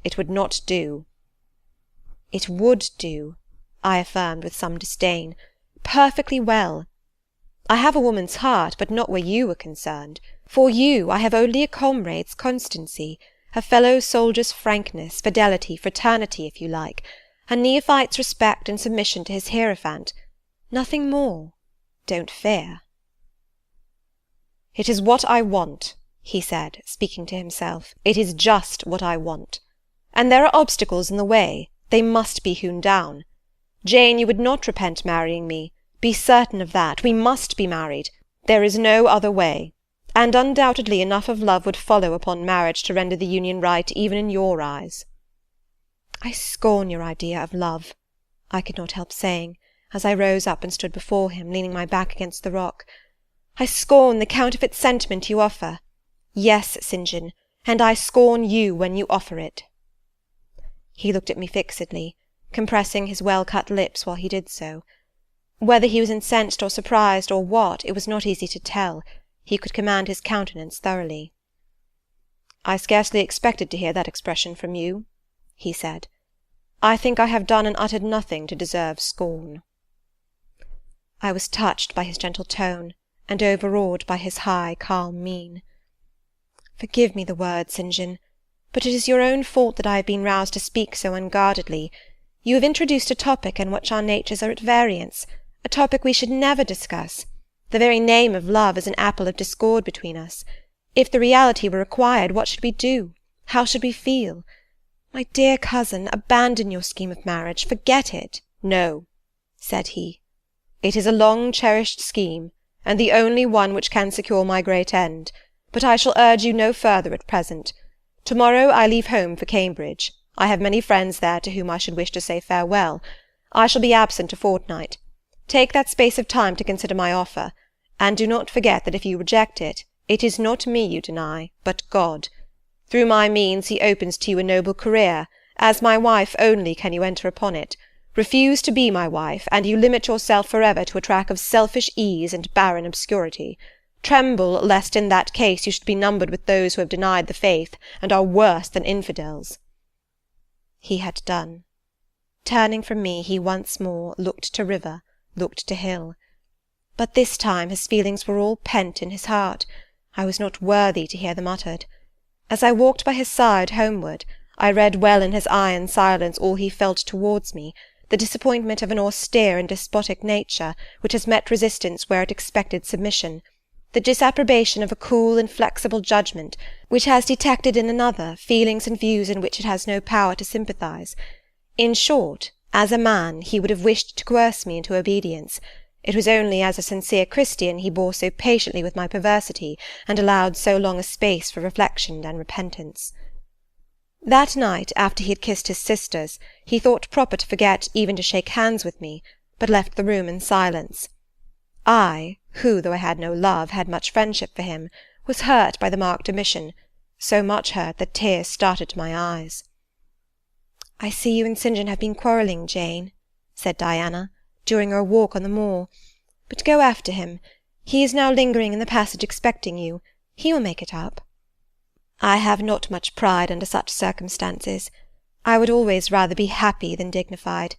[SPEAKER 1] it would not do." "It would do," I affirmed with some disdain. "Perfectly well. I have a woman's heart, but not where you are concerned. For you I have only a comrade's constancy, a fellow soldier's frankness, fidelity, fraternity, if you like, a neophyte's respect and submission to his hierophant. Nothing more. Don't fear." "It is what I want," he said, speaking to himself. "It is just what I want. And there are obstacles in the way. They must be hewn down. Jane, you would not repent marrying me. Be certain of that. We must be married. There is no other way. And undoubtedly enough of love would follow upon marriage to render the union right even in your eyes." "I scorn your idea of love," I could not help saying, as I rose up and stood before him, leaning my back against the rock. "I scorn the counterfeit sentiment you offer. Yes, St. John, and I scorn you when you offer it." He looked at me fixedly, compressing his well-cut lips while he did so. Whether he was incensed or surprised or what, it was not easy to tell. He could command his countenance thoroughly. "I scarcely expected to hear that expression from you," he said. "I think I have done and uttered nothing to deserve scorn." I was touched by his gentle tone, and overawed by his high, calm mien. "Forgive me the words, St. John, but it is your own fault that I have been roused to speak so unguardedly. You have introduced a topic in which our natures are at variance, a topic we should never discuss. The very name of love is an apple of discord between us. If the reality were required, what should we do? How should we feel? My dear cousin, abandon your scheme of marriage. Forget it." "No," said he. "It is a long-cherished scheme, and the only one which can secure my great end, but I shall urge you no further at present. To-morrow I leave home for Cambridge. I have many friends there to whom I should wish to say farewell. I shall be absent a fortnight. Take that space of time to consider my offer, and do not forget that if you reject it, it is not me you deny, but God. Through my means he opens to you a noble career. As my wife only can you enter upon it. Refuse to be my wife, and you limit yourself for ever to a track of selfish ease and barren obscurity. Tremble lest in that case you should be numbered with those who have denied the faith, and are worse than infidels." He had done. Turning from me, he once more looked to river, looked to hill. But this time his feelings were all pent in his heart. I was not worthy to hear them uttered. As I walked by his side homeward, I read well in his iron silence all he felt towards me, the disappointment of an austere and despotic nature, which has met resistance where it expected submission, the disapprobation of a cool and flexible judgment, which has detected in another feelings and views in which it has no power to sympathize. In short, as a man, he would have wished to coerce me into obedience. It was only as a sincere Christian he bore so patiently with my perversity, and allowed so long a space for reflection and repentance. That night, after he had kissed his sisters, he thought proper to forget even to shake hands with me, but left the room in silence. I, who, though I had no love, had much friendship for him, was hurt by the marked omission, so much hurt that tears started to my eyes. "I see you and St. John have been quarrelling, Jane," said Diana, during our walk on the moor. "But go after him. He is now lingering in the passage expecting you. He will make it up." I have not much pride under such circumstances. I would always rather be happy than dignified,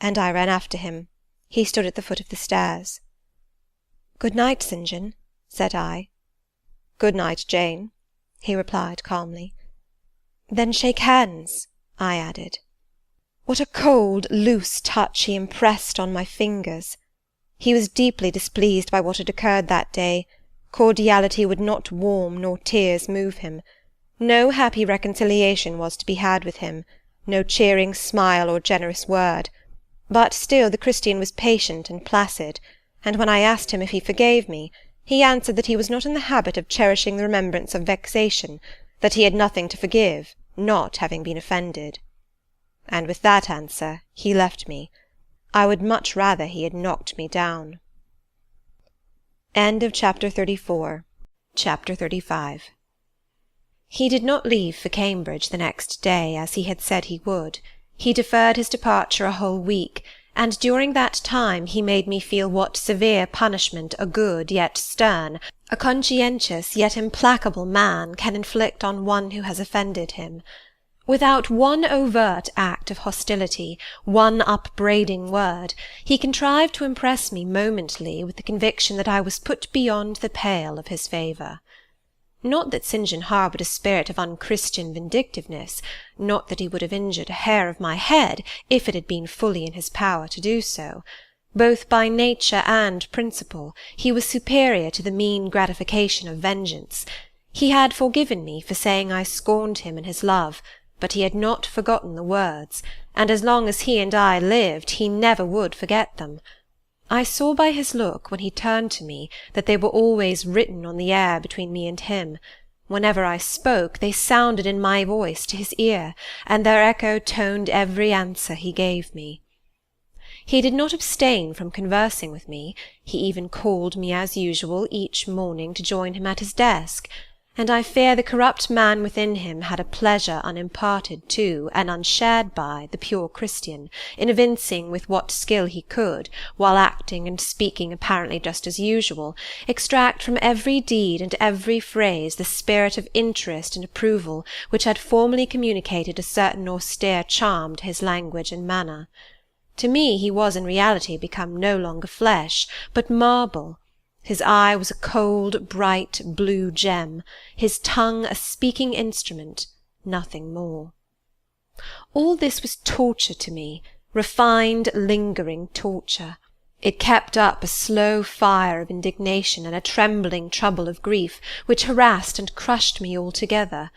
[SPEAKER 1] and I ran after him. He stood at the foot of the stairs. "Good night, St. John," said I. "Good night, Jane," he replied calmly. "Then shake hands," I added. What a cold, loose touch he impressed on my fingers! He was deeply displeased by what had occurred that day. Cordiality would not warm, nor tears move him. No happy reconciliation was to be had with him, no cheering smile or generous word. But still the Christian was patient and placid, and when I asked him if he forgave me, he answered that he was not in the habit of cherishing the remembrance of vexation, that he had nothing to forgive, not having been offended. And with that answer he left me. I would much rather he had knocked me down. Chapter 34. Chapter 35. He did not leave for Cambridge the next day, as he had said he would. He deferred his departure a whole week, and during that time he made me feel what severe punishment a good yet stern, a conscientious yet implacable man can inflict on one who has offended him. Without one overt act of hostility, one upbraiding word, he contrived to impress me momently with the conviction that I was put beyond the pale of his favour. Not that St. John harboured a spirit of unchristian vindictiveness, not that he would have injured a hair of my head, if it had been fully in his power to do so. Both by nature and principle, he was superior to the mean gratification of vengeance. He had forgiven me for saying I scorned him in his love, but he had not forgotten the words, and as long as he and I lived, he never would forget them. I saw by his look, when he turned to me, that they were always written on the air between me and him. Whenever I spoke, they sounded in my voice to his ear, and their echo toned every answer he gave me. He did not abstain from conversing with me. He even called me as usual each morning to join him at his desk, and I fear the corrupt man within him had a pleasure unimparted to, and unshared by, the pure Christian, in evincing with what skill he could, while acting and speaking apparently just as usual, extract from every deed and every phrase the spirit of interest and approval which had formerly communicated a certain austere charm to his language and manner. To me he was in reality become no longer flesh, but marble. His eye was a cold, bright, blue gem, his tongue a speaking instrument, nothing more. All this was torture to me, refined, lingering torture. It kept up a slow fire of indignation and a trembling trouble of grief, which harassed and crushed me altogether.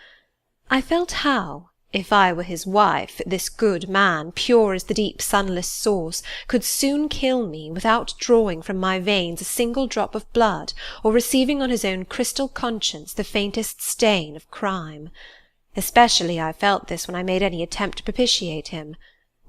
[SPEAKER 1] I felt how, if I were his wife, this good man, pure as the deep sunless source, could soon kill me, without drawing from my veins a single drop of blood, or receiving on his own crystal conscience the faintest stain of crime. Especially I felt this when I made any attempt to propitiate him.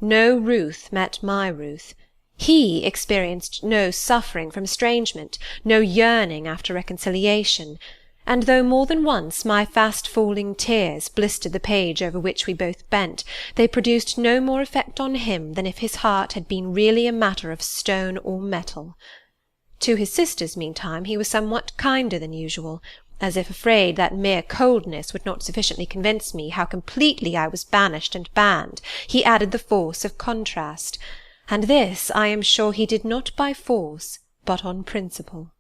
[SPEAKER 1] No ruth met my ruth. He experienced no suffering from estrangement, no yearning after reconciliation, and though more than once my fast-falling tears blistered the page over which we both bent, they produced no more effect on him than if his heart had been really a matter of stone or metal. To his sisters, meantime, he was somewhat kinder than usual, as if afraid that mere coldness would not sufficiently convince me how completely I was banished and banned. He added the force of contrast, and this I am sure he did not by force, but on principle.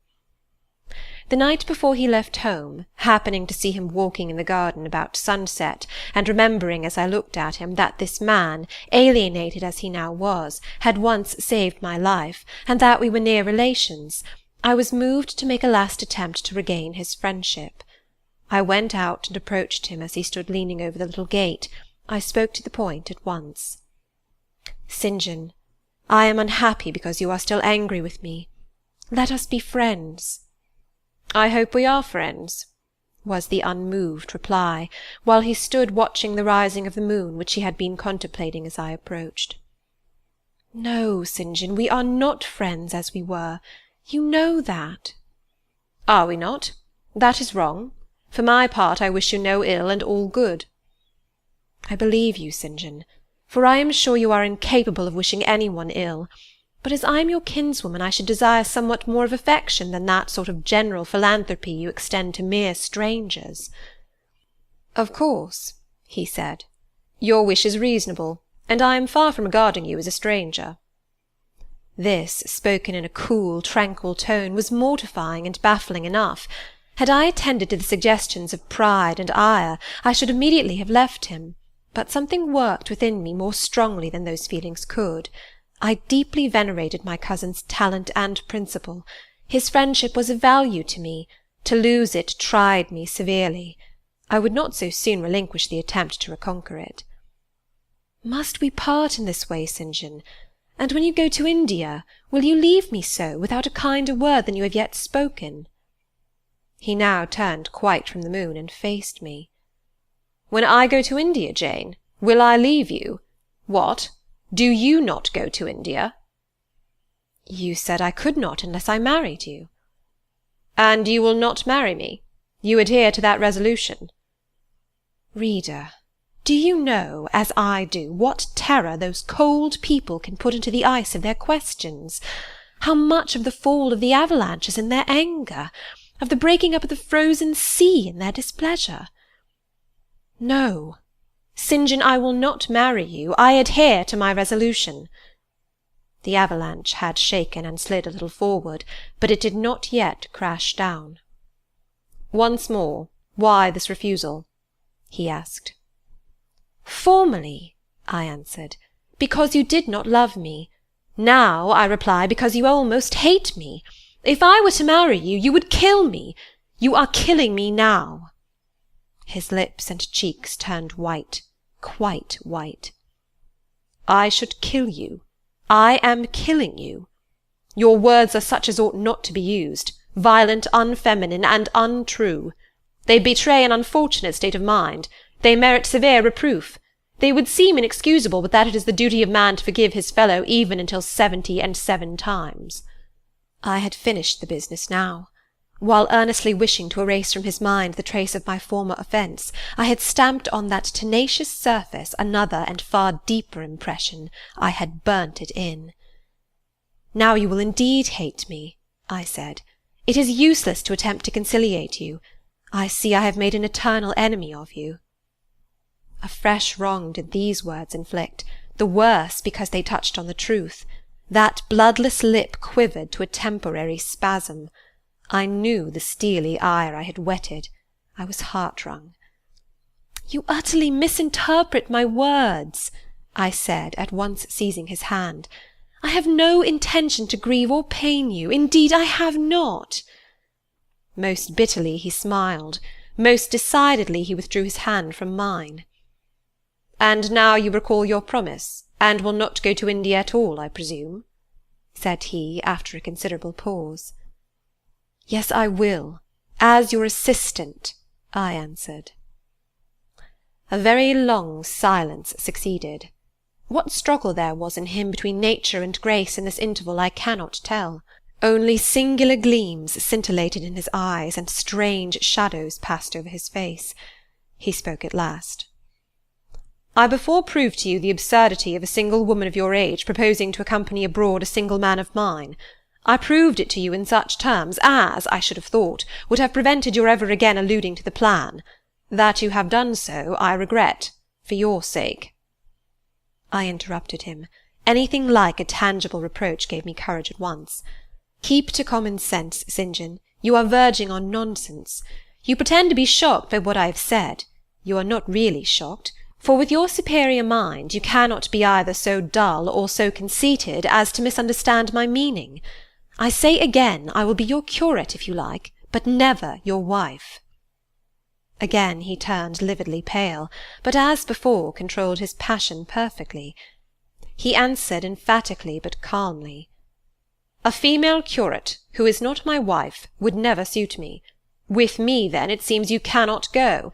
[SPEAKER 1] The night before he left home, happening to see him walking in the garden about sunset, and remembering as I looked at him that this man, alienated as he now was, had once saved my life, and that we were near relations, I was moved to make a last attempt to regain his friendship. I went out and approached him as he stood leaning over the little gate. I spoke to the point at once. "St. John, I am unhappy because you are still angry with me. Let us be friends." "I hope we are friends," was the unmoved reply, while he stood watching the rising of the moon, which he had been contemplating as I approached. "No, St. John, we are not friends as we were. You know that." "Are we not? That is wrong. For my part, I wish you no ill and all good." "I believe you, St. John, for I am sure you are incapable of wishing any one ill. But as I am your kinswoman, I should desire somewhat more of affection than that sort of general philanthropy you extend to mere strangers." "Of course," he said, "your wish is reasonable, and I am far from regarding you as a stranger." This, spoken in a cool, tranquil tone, was mortifying and baffling enough. Had I attended to the suggestions of pride and ire, I should immediately have left him, but something worked within me more strongly than those feelings could. I deeply venerated my cousin's talent and principle. His friendship was of value to me. To lose it tried me severely. I would not so soon relinquish the attempt to reconquer it. "Must we part in this way, St. John? And when you go to India, will you leave me so, without a kinder word than you have yet spoken?" He now turned quite from the moon and faced me. "When I go to India, Jane, will I leave you? What? Do you not go to India?" "You said I could not unless I married you." "And you will not marry me? You adhere to that resolution?" Reader, do you know, as I do, what terror those cold people can put into the ice of their questions? How much of the fall of the avalanche is in their anger, of the breaking up of the frozen sea in their displeasure? No, St. John, I will not marry you. I adhere to my resolution. The avalanche had shaken and slid a little forward, but it did not yet crash down. "Once more, why this refusal?" he asked. "Formerly," I answered, "because you did not love me. Now, I reply, because you almost hate me. If I were to marry you, you would kill me. You are killing me now." His lips and cheeks turned white, quite white. "I should kill you. I am killing you. Your words are such as ought not to be used, violent, unfeminine, and untrue. They betray an unfortunate state of mind. They merit severe reproof. They would seem inexcusable, but that it is the duty of man to forgive his fellow even until 77 times. I had finished the business now. While earnestly wishing to erase from his mind the trace of my former offence, I had stamped on that tenacious surface another and far deeper impression. I had burnt it in. "Now you will indeed hate me," I said. "It is useless to attempt to conciliate you. I see I have made an eternal enemy of you." A fresh wrong did these words inflict, the worse because they touched on the truth. That bloodless lip quivered to a temporary spasm. I knew the steely ire I had whetted. I was heart-wrung. "You utterly misinterpret my words," I said, at once seizing his hand. "I have no intention to grieve or pain you. Indeed, I have not." Most bitterly he smiled. Most decidedly he withdrew his hand from mine. "And now you recall your promise, and will not go to India at all, I presume?" said he, after a considerable pause. "Yes, I will, as your assistant," I answered. A very long silence succeeded. What struggle there was in him between nature and grace in this interval I cannot tell. Only singular gleams scintillated in his eyes, and strange shadows passed over his face. He spoke at last. "I before proved to you the absurdity of a single woman of your age proposing to accompany abroad a single man of mine. I proved it to you in such terms as, I should have thought, would have prevented your ever again alluding to the plan. That you have done so, I regret, for your sake." I interrupted him. Anything like a tangible reproach gave me courage at once. "Keep to common sense, St. John.
[SPEAKER 2] You are verging on nonsense. You pretend to be shocked by what I have said. You are not really shocked, for with your superior mind you cannot be either so dull or so conceited as to misunderstand my meaning. I say again, I will be your curate if you like, but never your wife." Again he turned lividly pale, but as before controlled his passion perfectly. He answered emphatically but calmly, "A female curate, who is not my wife, would never suit me. With me, then, it seems you cannot go.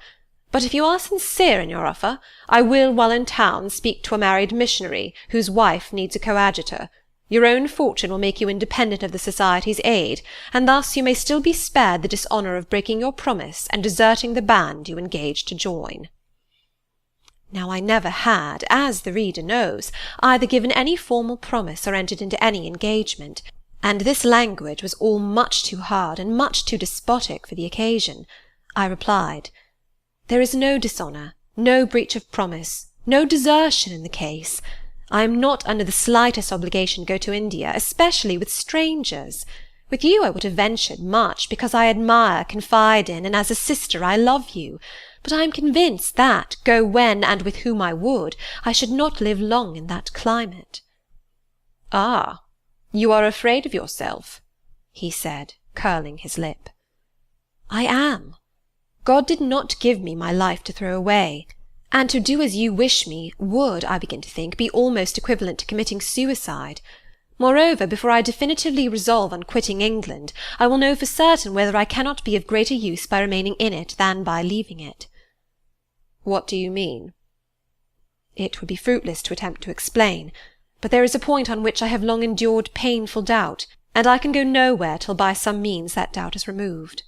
[SPEAKER 2] But if you are sincere in your offer, I will, while in town, speak to a married missionary, whose wife needs a coadjutor. Your own fortune will make you independent of the Society's aid, and thus you may still be spared the dishonour of breaking your promise and deserting the band you engaged to join." Now I never had, as the reader knows, either given any formal promise or entered into any engagement, and this language was all much too hard and much too despotic for the occasion. I replied, "There is no dishonour, no breach of promise, no desertion in the case. I am not under the slightest obligation to go to India, especially with strangers. With you I would have ventured much, because I admire, confide in, and as a sister I love you. But I am convinced that, go when and with whom I would, I should not live long in that climate." "Ah, you are afraid of yourself," he said, curling his lip. "I am. God did not give me my life to throw away, and to do as you wish me would, I begin to think, be almost equivalent to committing suicide. Moreover, before I definitively resolve on quitting England, I will know for certain whether I cannot be of greater use by remaining in it than by leaving it." "What do you mean?" "It would be fruitless to attempt to explain, but there is a point on which I have long endured painful doubt, and I can go nowhere till by some means that doubt is removed."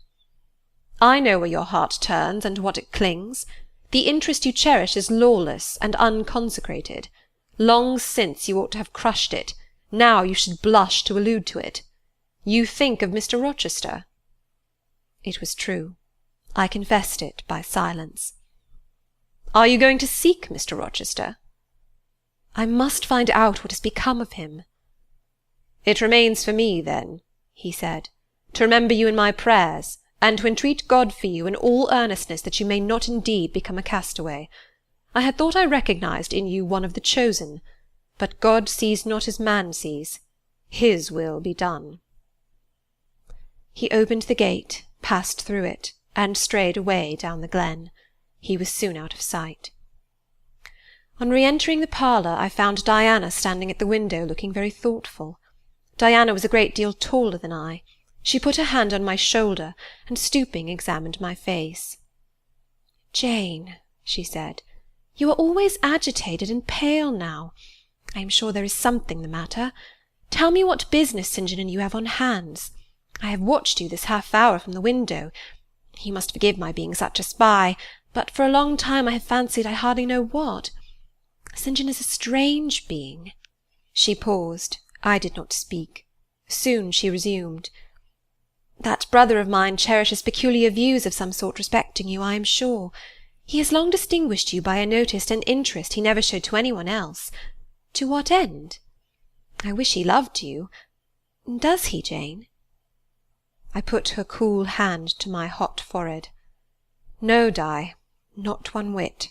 [SPEAKER 2] "I know where your heart turns and to what it clings. The interest you cherish is lawless and unconsecrated. Long since you ought to have crushed it. Now you should blush to allude to it. You think of Mr. Rochester?" It was true. I confessed it by silence. "Are you going to seek Mr. Rochester?" "I must find out what has become of him." "It remains for me, then," he said, "to remember you in my prayers, and to entreat God for you in all earnestness that you may not indeed become a castaway. I had thought I recognized in you one of the chosen, but God sees not as man sees. His will be done." He opened the gate, passed through it, and strayed away down the glen. He was soon out of sight. On re-entering the parlour, I found Diana standing at the window, looking very thoughtful. Diana was a great deal taller than I. She put her hand on my shoulder, and stooping examined my face. "Jane," she said, "you are always agitated and pale now. I am sure there is something the matter. Tell me what business St. John and you have on hands. I have watched you this half-hour from the window. You must forgive my being such a spy, but for a long time I have fancied I hardly know what. St. John is a strange being." She paused. I did not speak. Soon she resumed. "That brother of mine cherishes peculiar views of some sort respecting you, I am sure. He has long distinguished you by a notice and interest he never showed to anyone else. To what end? I wish he loved you. Does he, Jane?" I put her cool hand to my hot forehead. "No, Di, not one whit."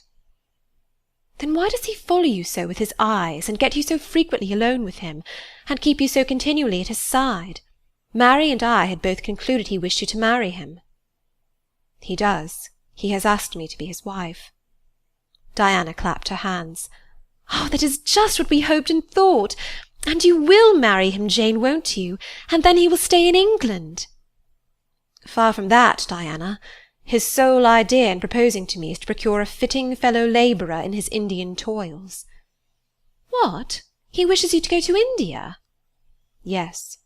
[SPEAKER 2] "Then why does he follow you so with his eyes, and get you so frequently alone with him, and keep you so continually at his side? Mary and I had both concluded he wished you to marry him." "He does. He has asked me to be his wife." Diana clapped her hands. "Oh, that is just what we hoped and thought! And you will marry him, Jane, won't you? And then he will stay in England." "Far from that, Diana. His sole idea in proposing to me is to procure a fitting fellow-labourer in his Indian toils." "What? He wishes you to go to India?" "Yes."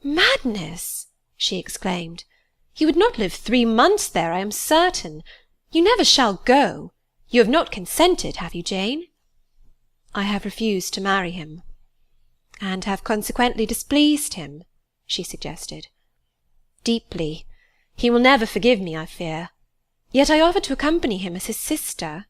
[SPEAKER 2] "Madness!" she exclaimed. "You would not live 3 months there, I am certain. You never shall go. You have not consented, have you, Jane?" "I have refused to marry him." "And have consequently displeased him?" she suggested. "Deeply. He will never forgive me, I fear. Yet I offered to accompany him as his sister."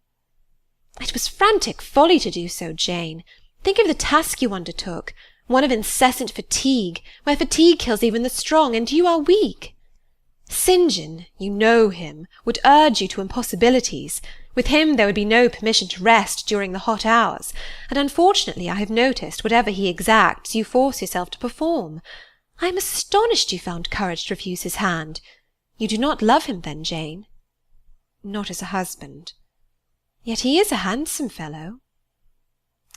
[SPEAKER 2] "It was frantic folly to do so, Jane. Think of the task you undertook, one of incessant fatigue, where fatigue kills even the strong, and you are weak." St. John, you know him, would urge you to impossibilities. With him there would be no permission to rest during the hot hours, and unfortunately I have noticed whatever he exacts you force yourself to perform. I am astonished you found courage to refuse his hand. You do not love him then, Jane? Not as a husband. Yet he is a handsome fellow.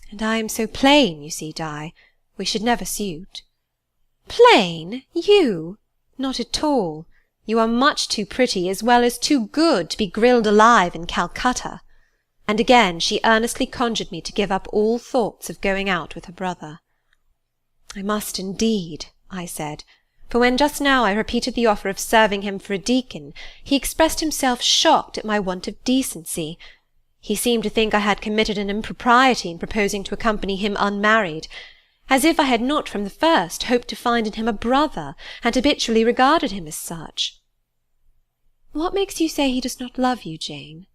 [SPEAKER 2] And I am so plain, you see, Di. We should never suit. Plain? You? Not at all. You are much too pretty as well as too good to be grilled alive in Calcutta. And again she earnestly conjured me to give up all thoughts of going out with her brother. I must indeed, I said, for when just now I repeated the offer of serving him for a deacon, he expressed himself shocked at my want of decency. He seemed to think I had committed an impropriety in proposing to accompany him unmarried, as if I had not from the first hoped to find in him a brother, and habitually regarded him as such. What makes you say he does not love you, Jane?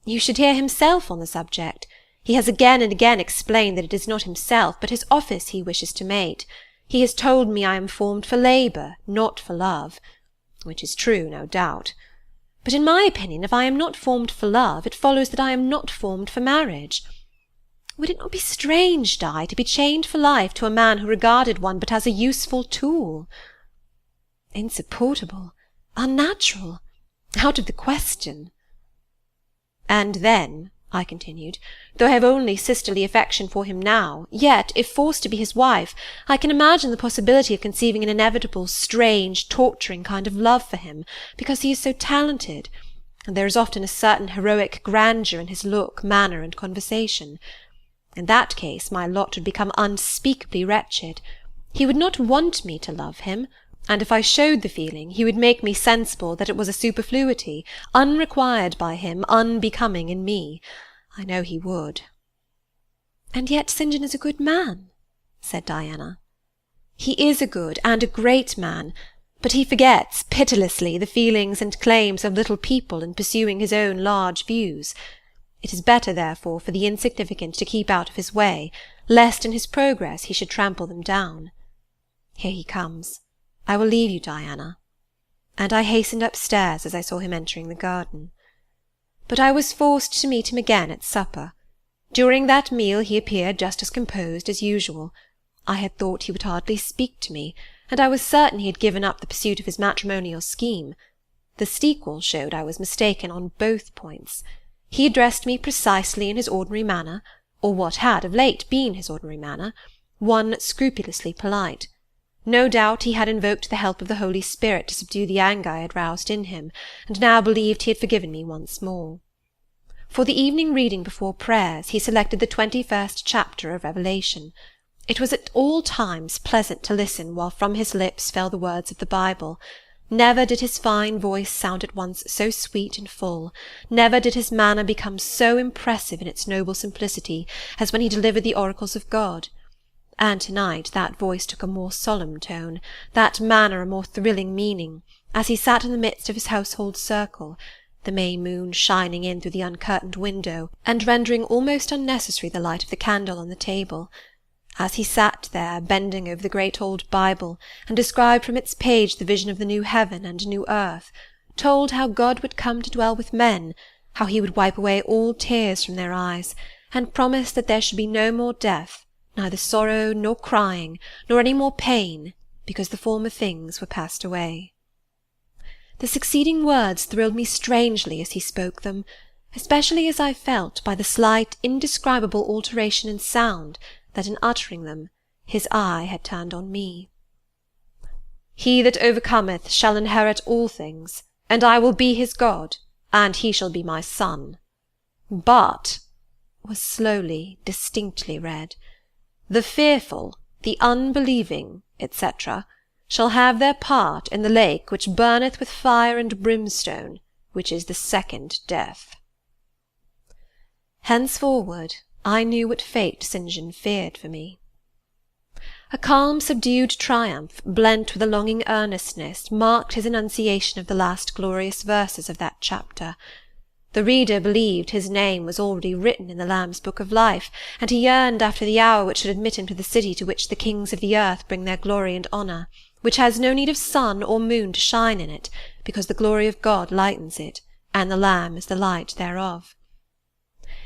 [SPEAKER 2] You should hear himself on the subject. He has again and again explained that it is not himself, but his office he wishes to mate. He has told me I am formed for labour, not for love, which is true, no doubt. But in my opinion, if I am not formed for love, it follows that I am not formed for marriage. Would it not be strange, Di, to be chained for life to a man who regarded one but as a useful tool? Insupportable, unnatural, out of the question. And then, I continued, though I have only sisterly affection for him now, yet, if forced to be his wife, I can imagine the possibility of conceiving an inevitable, strange, torturing kind of love for him, because he is so talented, and there is often a certain heroic grandeur in his look, manner, and conversation. In that case my lot would become unspeakably wretched. He would not want me to love him, and if I showed the feeling, he would make me sensible that it was a superfluity, unrequired by him, unbecoming in me. I know he would. And yet St. John is a good man, said Diana. He is a good and a great man, but he forgets pitilessly the feelings and claims of little people in pursuing his own large views. It is better, therefore, for the insignificant to keep out of his way, lest in his progress he should trample them down. Here he comes. I will leave you, Diana. And I hastened upstairs as I saw him entering the garden. But I was forced to meet him again at supper. During that meal he appeared just as composed as usual. I had thought he would hardly speak to me, and I was certain he had given up the pursuit of his matrimonial scheme. The sequel showed I was mistaken on both points. He addressed me precisely in his ordinary manner, or what had of late been his ordinary manner, one scrupulously polite. No doubt he had invoked the help of the Holy Spirit to subdue the anger I had roused in him, and now believed he had forgiven me once more. For the evening reading before prayers he selected the 21st chapter of Revelation. It was at all times pleasant to listen while from his lips fell the words of the Bible. Never did his fine voice sound at once so sweet and full, never did his manner become so impressive in its noble simplicity, as when he delivered the oracles of God. And to-night that voice took a more solemn tone, that manner a more thrilling meaning, as he sat in the midst of his household circle, the May moon shining in through the uncurtained window, and rendering almost unnecessary the light of the candle on the table. As he sat there, bending over the great old Bible, and described from its page the vision of the new heaven and new earth, told how God would come to dwell with men, how he would wipe away all tears from their eyes, and promised that there should be no more death, neither sorrow nor crying, nor any more pain, because the former things were passed away. The succeeding words thrilled me strangely as he spoke them, especially as I felt, by the slight, indescribable alteration in sound, that in uttering them his eye had turned on me. "He that overcometh shall inherit all things, and I will be his God, and he shall be my son. But," was slowly, distinctly read, "the fearful, the unbelieving, etc., shall have their part in the lake which burneth with fire and brimstone, which is the second death." Henceforward I knew what fate St. John feared for me. A calm, subdued triumph, blent with a longing earnestness, marked his enunciation of the last glorious verses of that chapter. The reader believed his name was already written in the Lamb's book of life, and he yearned after the hour which should admit him to the city to which the kings of the earth bring their glory and honour.
[SPEAKER 1] which has no need of sun or moon to shine in it, because the glory of God lightens it, and the Lamb is the light thereof.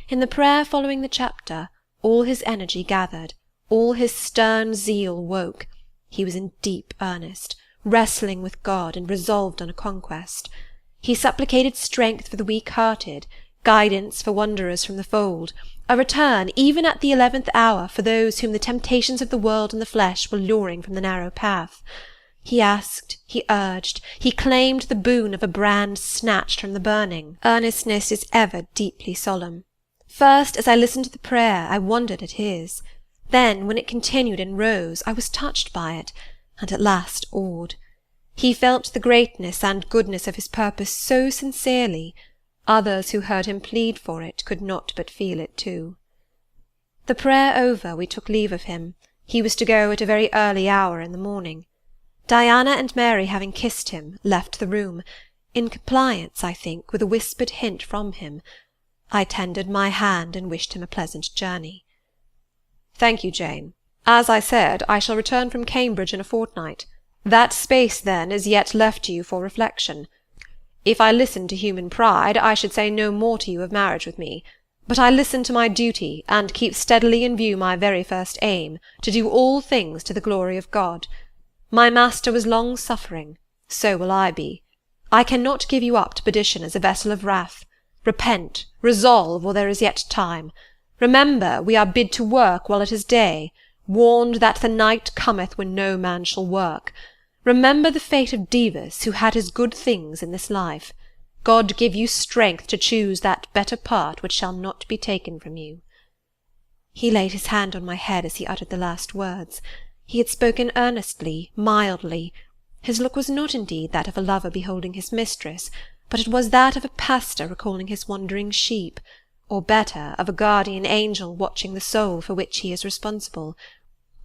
[SPEAKER 1] In the prayer following the chapter, all his energy gathered, all his stern zeal woke. He was in deep earnest, wrestling with God, and resolved on a conquest. He supplicated strength for the weak-hearted, guidance for wanderers from the fold, a return, even at the 11th hour, for those whom the temptations of the world and the flesh were luring from the narrow path. He asked, he urged, he claimed the boon of a brand snatched from the burning. Earnestness is ever deeply solemn. First, as I listened to the prayer, I wondered at his. Then, when it continued and rose, I was touched by it, and at last awed. He felt the greatness and goodness of his purpose so sincerely, others who heard him plead for it could not but feel it too. The prayer over, we took leave of him. He was to go at a very early hour in the morning. Diana and Mary, having kissed him, left the room, in compliance, I think, with a whispered hint from him. I tendered my hand and wished him a pleasant journey. "Thank you, Jane. As I said, I shall return from Cambridge in a fortnight. That space, then, is yet left to you for reflection. If I listened to human pride, I should say no more to you of marriage with me. But I listen to my duty, and keep steadily in view my very first aim, to do all things to the glory of God. My Master was long-suffering, so will I be. I cannot give you up to perdition as a vessel of wrath. Repent, resolve, while there is yet time. Remember, we are bid to work while it is day, warned that the night cometh when no man shall work. Remember the fate of Dives, who had his good things in this life. God give you strength to choose that better part which shall not be taken from you." He laid his hand on my head as he uttered the last words. He had spoken earnestly, mildly. His look was not indeed that of a lover beholding his mistress, but it was that of a pastor recalling his wandering sheep, or better, of a guardian angel watching the soul for which he is responsible.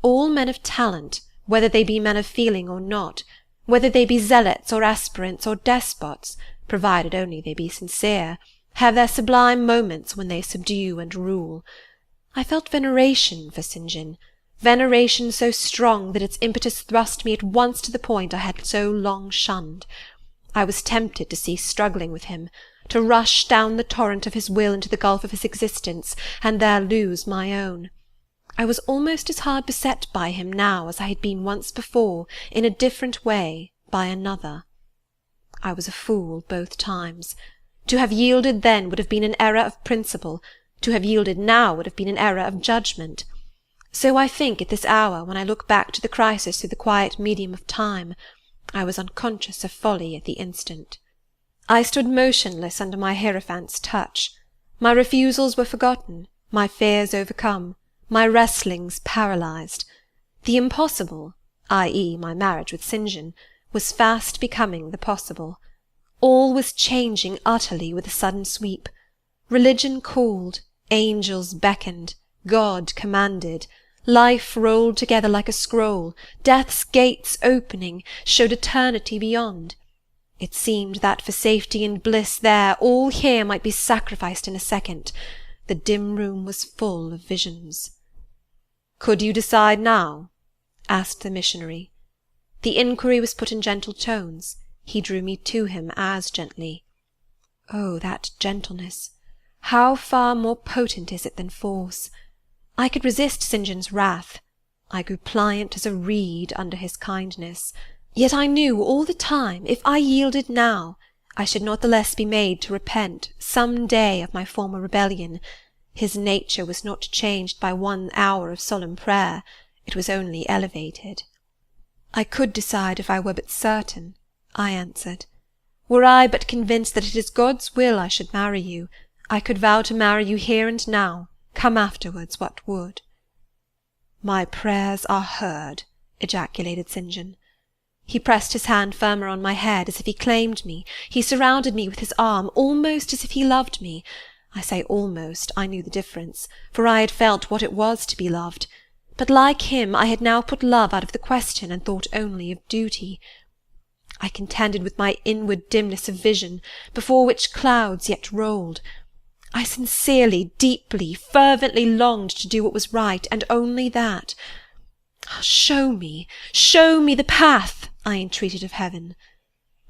[SPEAKER 1] All men of talent, whether they be men of feeling or not, whether they be zealots or aspirants or despots, provided only they be sincere, have their sublime moments when they subdue and rule. I felt veneration for St. John, veneration so strong that its impetus thrust me at once to the point I had so long shunned. I was tempted to cease struggling with him, to rush down the torrent of his will into the gulf of his existence, and there lose my own. I was almost as hard beset by him now as I had been once before, in a different way, by another. I was a fool both times. To have yielded then would have been an error of principle, to have yielded now would have been an error of judgment. So I think at this hour, when I look back to the crisis through the quiet medium of time, I was unconscious of folly at the instant. I stood motionless under my hierophant's touch. My refusals were forgotten, my fears overcome, my wrestlings paralysed. The impossible, i.e. my marriage with St. John, was fast becoming the possible. All was changing utterly with a sudden sweep. Religion called, angels beckoned, God commanded, life rolled together like a scroll, death's gates opening, showed eternity beyond. It seemed that for safety and bliss there, all here might be sacrificed in a second. The dim room was full of visions. "Could you decide now?" asked the missionary. The inquiry was put in gentle tones. He drew me to him as gently. Oh, that gentleness! How far more potent is it than force! I could resist St. John's wrath. I grew pliant as a reed under his kindness. Yet I knew all the time, if I yielded now, I should not the less be made to repent, some day, of my former rebellion. His nature was not changed by 1 hour of solemn prayer, it was only elevated. "I could decide if I were but certain," I answered. "Were I but convinced that it is God's will I should marry you, I could vow to marry you here and now, come afterwards what would." "My prayers are heard," ejaculated St. John. He pressed his hand firmer on my head, as if he claimed me. He surrounded me with his arm, almost as if he loved me. I say almost, I knew the difference, for I had felt what it was to be loved. But like him, I had now put love out of the question, and thought only of duty. I contended with my inward dimness of vision, before which clouds yet rolled. I sincerely, deeply, fervently longed to do what was right, and only that.
[SPEAKER 2] Show me the path, I entreated of heaven.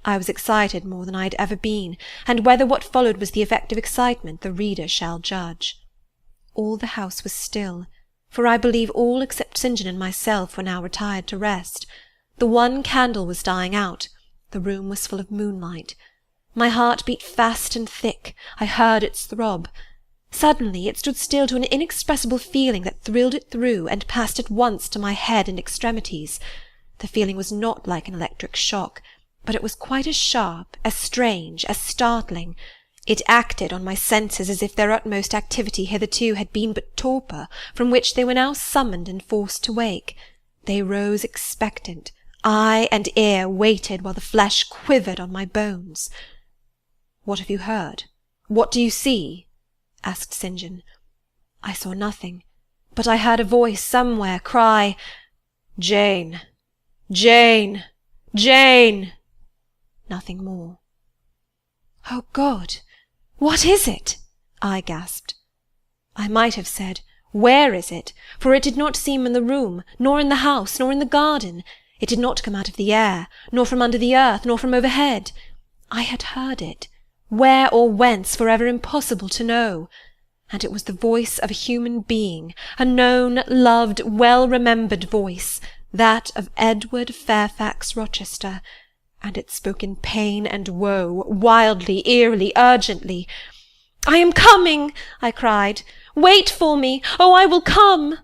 [SPEAKER 2] I was excited more than I had ever been, and whether what followed was the effect of excitement the reader shall judge. All the house was still, for I believe all except St. John and myself were now retired to rest. The one candle was dying out. The room was full of moonlight. My heart beat fast and thick. I heard its throb. Suddenly it stood still to an inexpressible feeling that thrilled it through and passed at once to my head and extremities. The feeling was not like an electric shock, but it was quite as sharp, as strange, as startling. It acted on my senses as if their utmost activity hitherto had been but torpor, from which they were now summoned and forced to wake. They rose expectant. Eye and ear waited while the flesh quivered on my bones. "What have you heard? What do you see?" asked St. John. I saw nothing, but I heard a voice somewhere cry, "Jane! Jane! Jane!" Nothing more. "Oh God! What is it?" I gasped. I might have said, "Where is it?" for it did not seem in the room, nor in the house, nor in the garden. It did not come out of the air, nor from under the earth, nor from overhead. I had heard it. Where or whence, forever impossible to know. And it was the voice of a human being, a known, loved, well-remembered voice, that of Edward Fairfax Rochester, and it spoke in pain and woe, wildly, eerily, urgently. "I am coming," I cried. "Wait for me. Oh, I will come."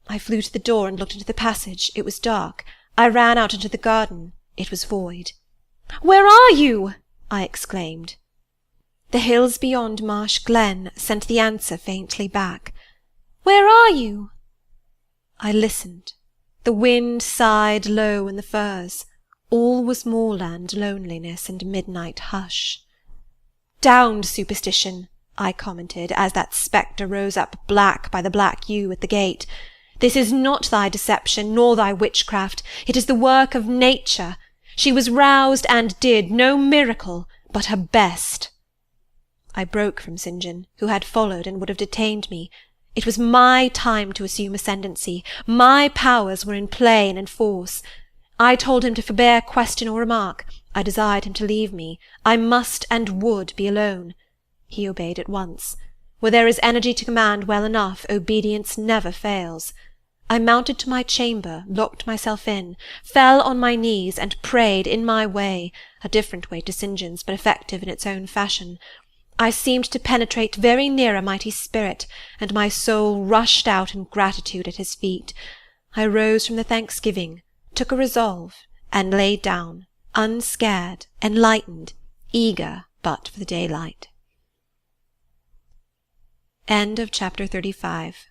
[SPEAKER 2] I flew to the door and looked into the passage. It was dark. I ran out into the garden. It was void. "Where are you?" I exclaimed. The hills beyond Marsh Glen sent the answer faintly back. "Where are you?" I listened. The wind sighed low in the firs. All was moorland loneliness and midnight hush. "Downed superstition," I commented, as that spectre rose up black by the black yew at the gate. "This is not thy deception, nor thy witchcraft. It is the work of nature. She was roused and did no miracle, but her best." I broke from St. John, who had followed and would have detained me. It was my time to assume ascendancy. My powers were in play and in force. I told him to forbear question or remark. I desired him to leave me. I must and would be alone. He obeyed at once. Where there is energy to command well enough, obedience never fails. I mounted to my chamber, locked myself in, fell on my knees, and prayed in my way, a different way to St. John's, but effective in its own fashion. I seemed to penetrate very near a mighty spirit, and my soul rushed out in gratitude at his feet. I rose from the thanksgiving, took a resolve, and lay down, unscared, enlightened, eager but for the daylight. End of chapter 35.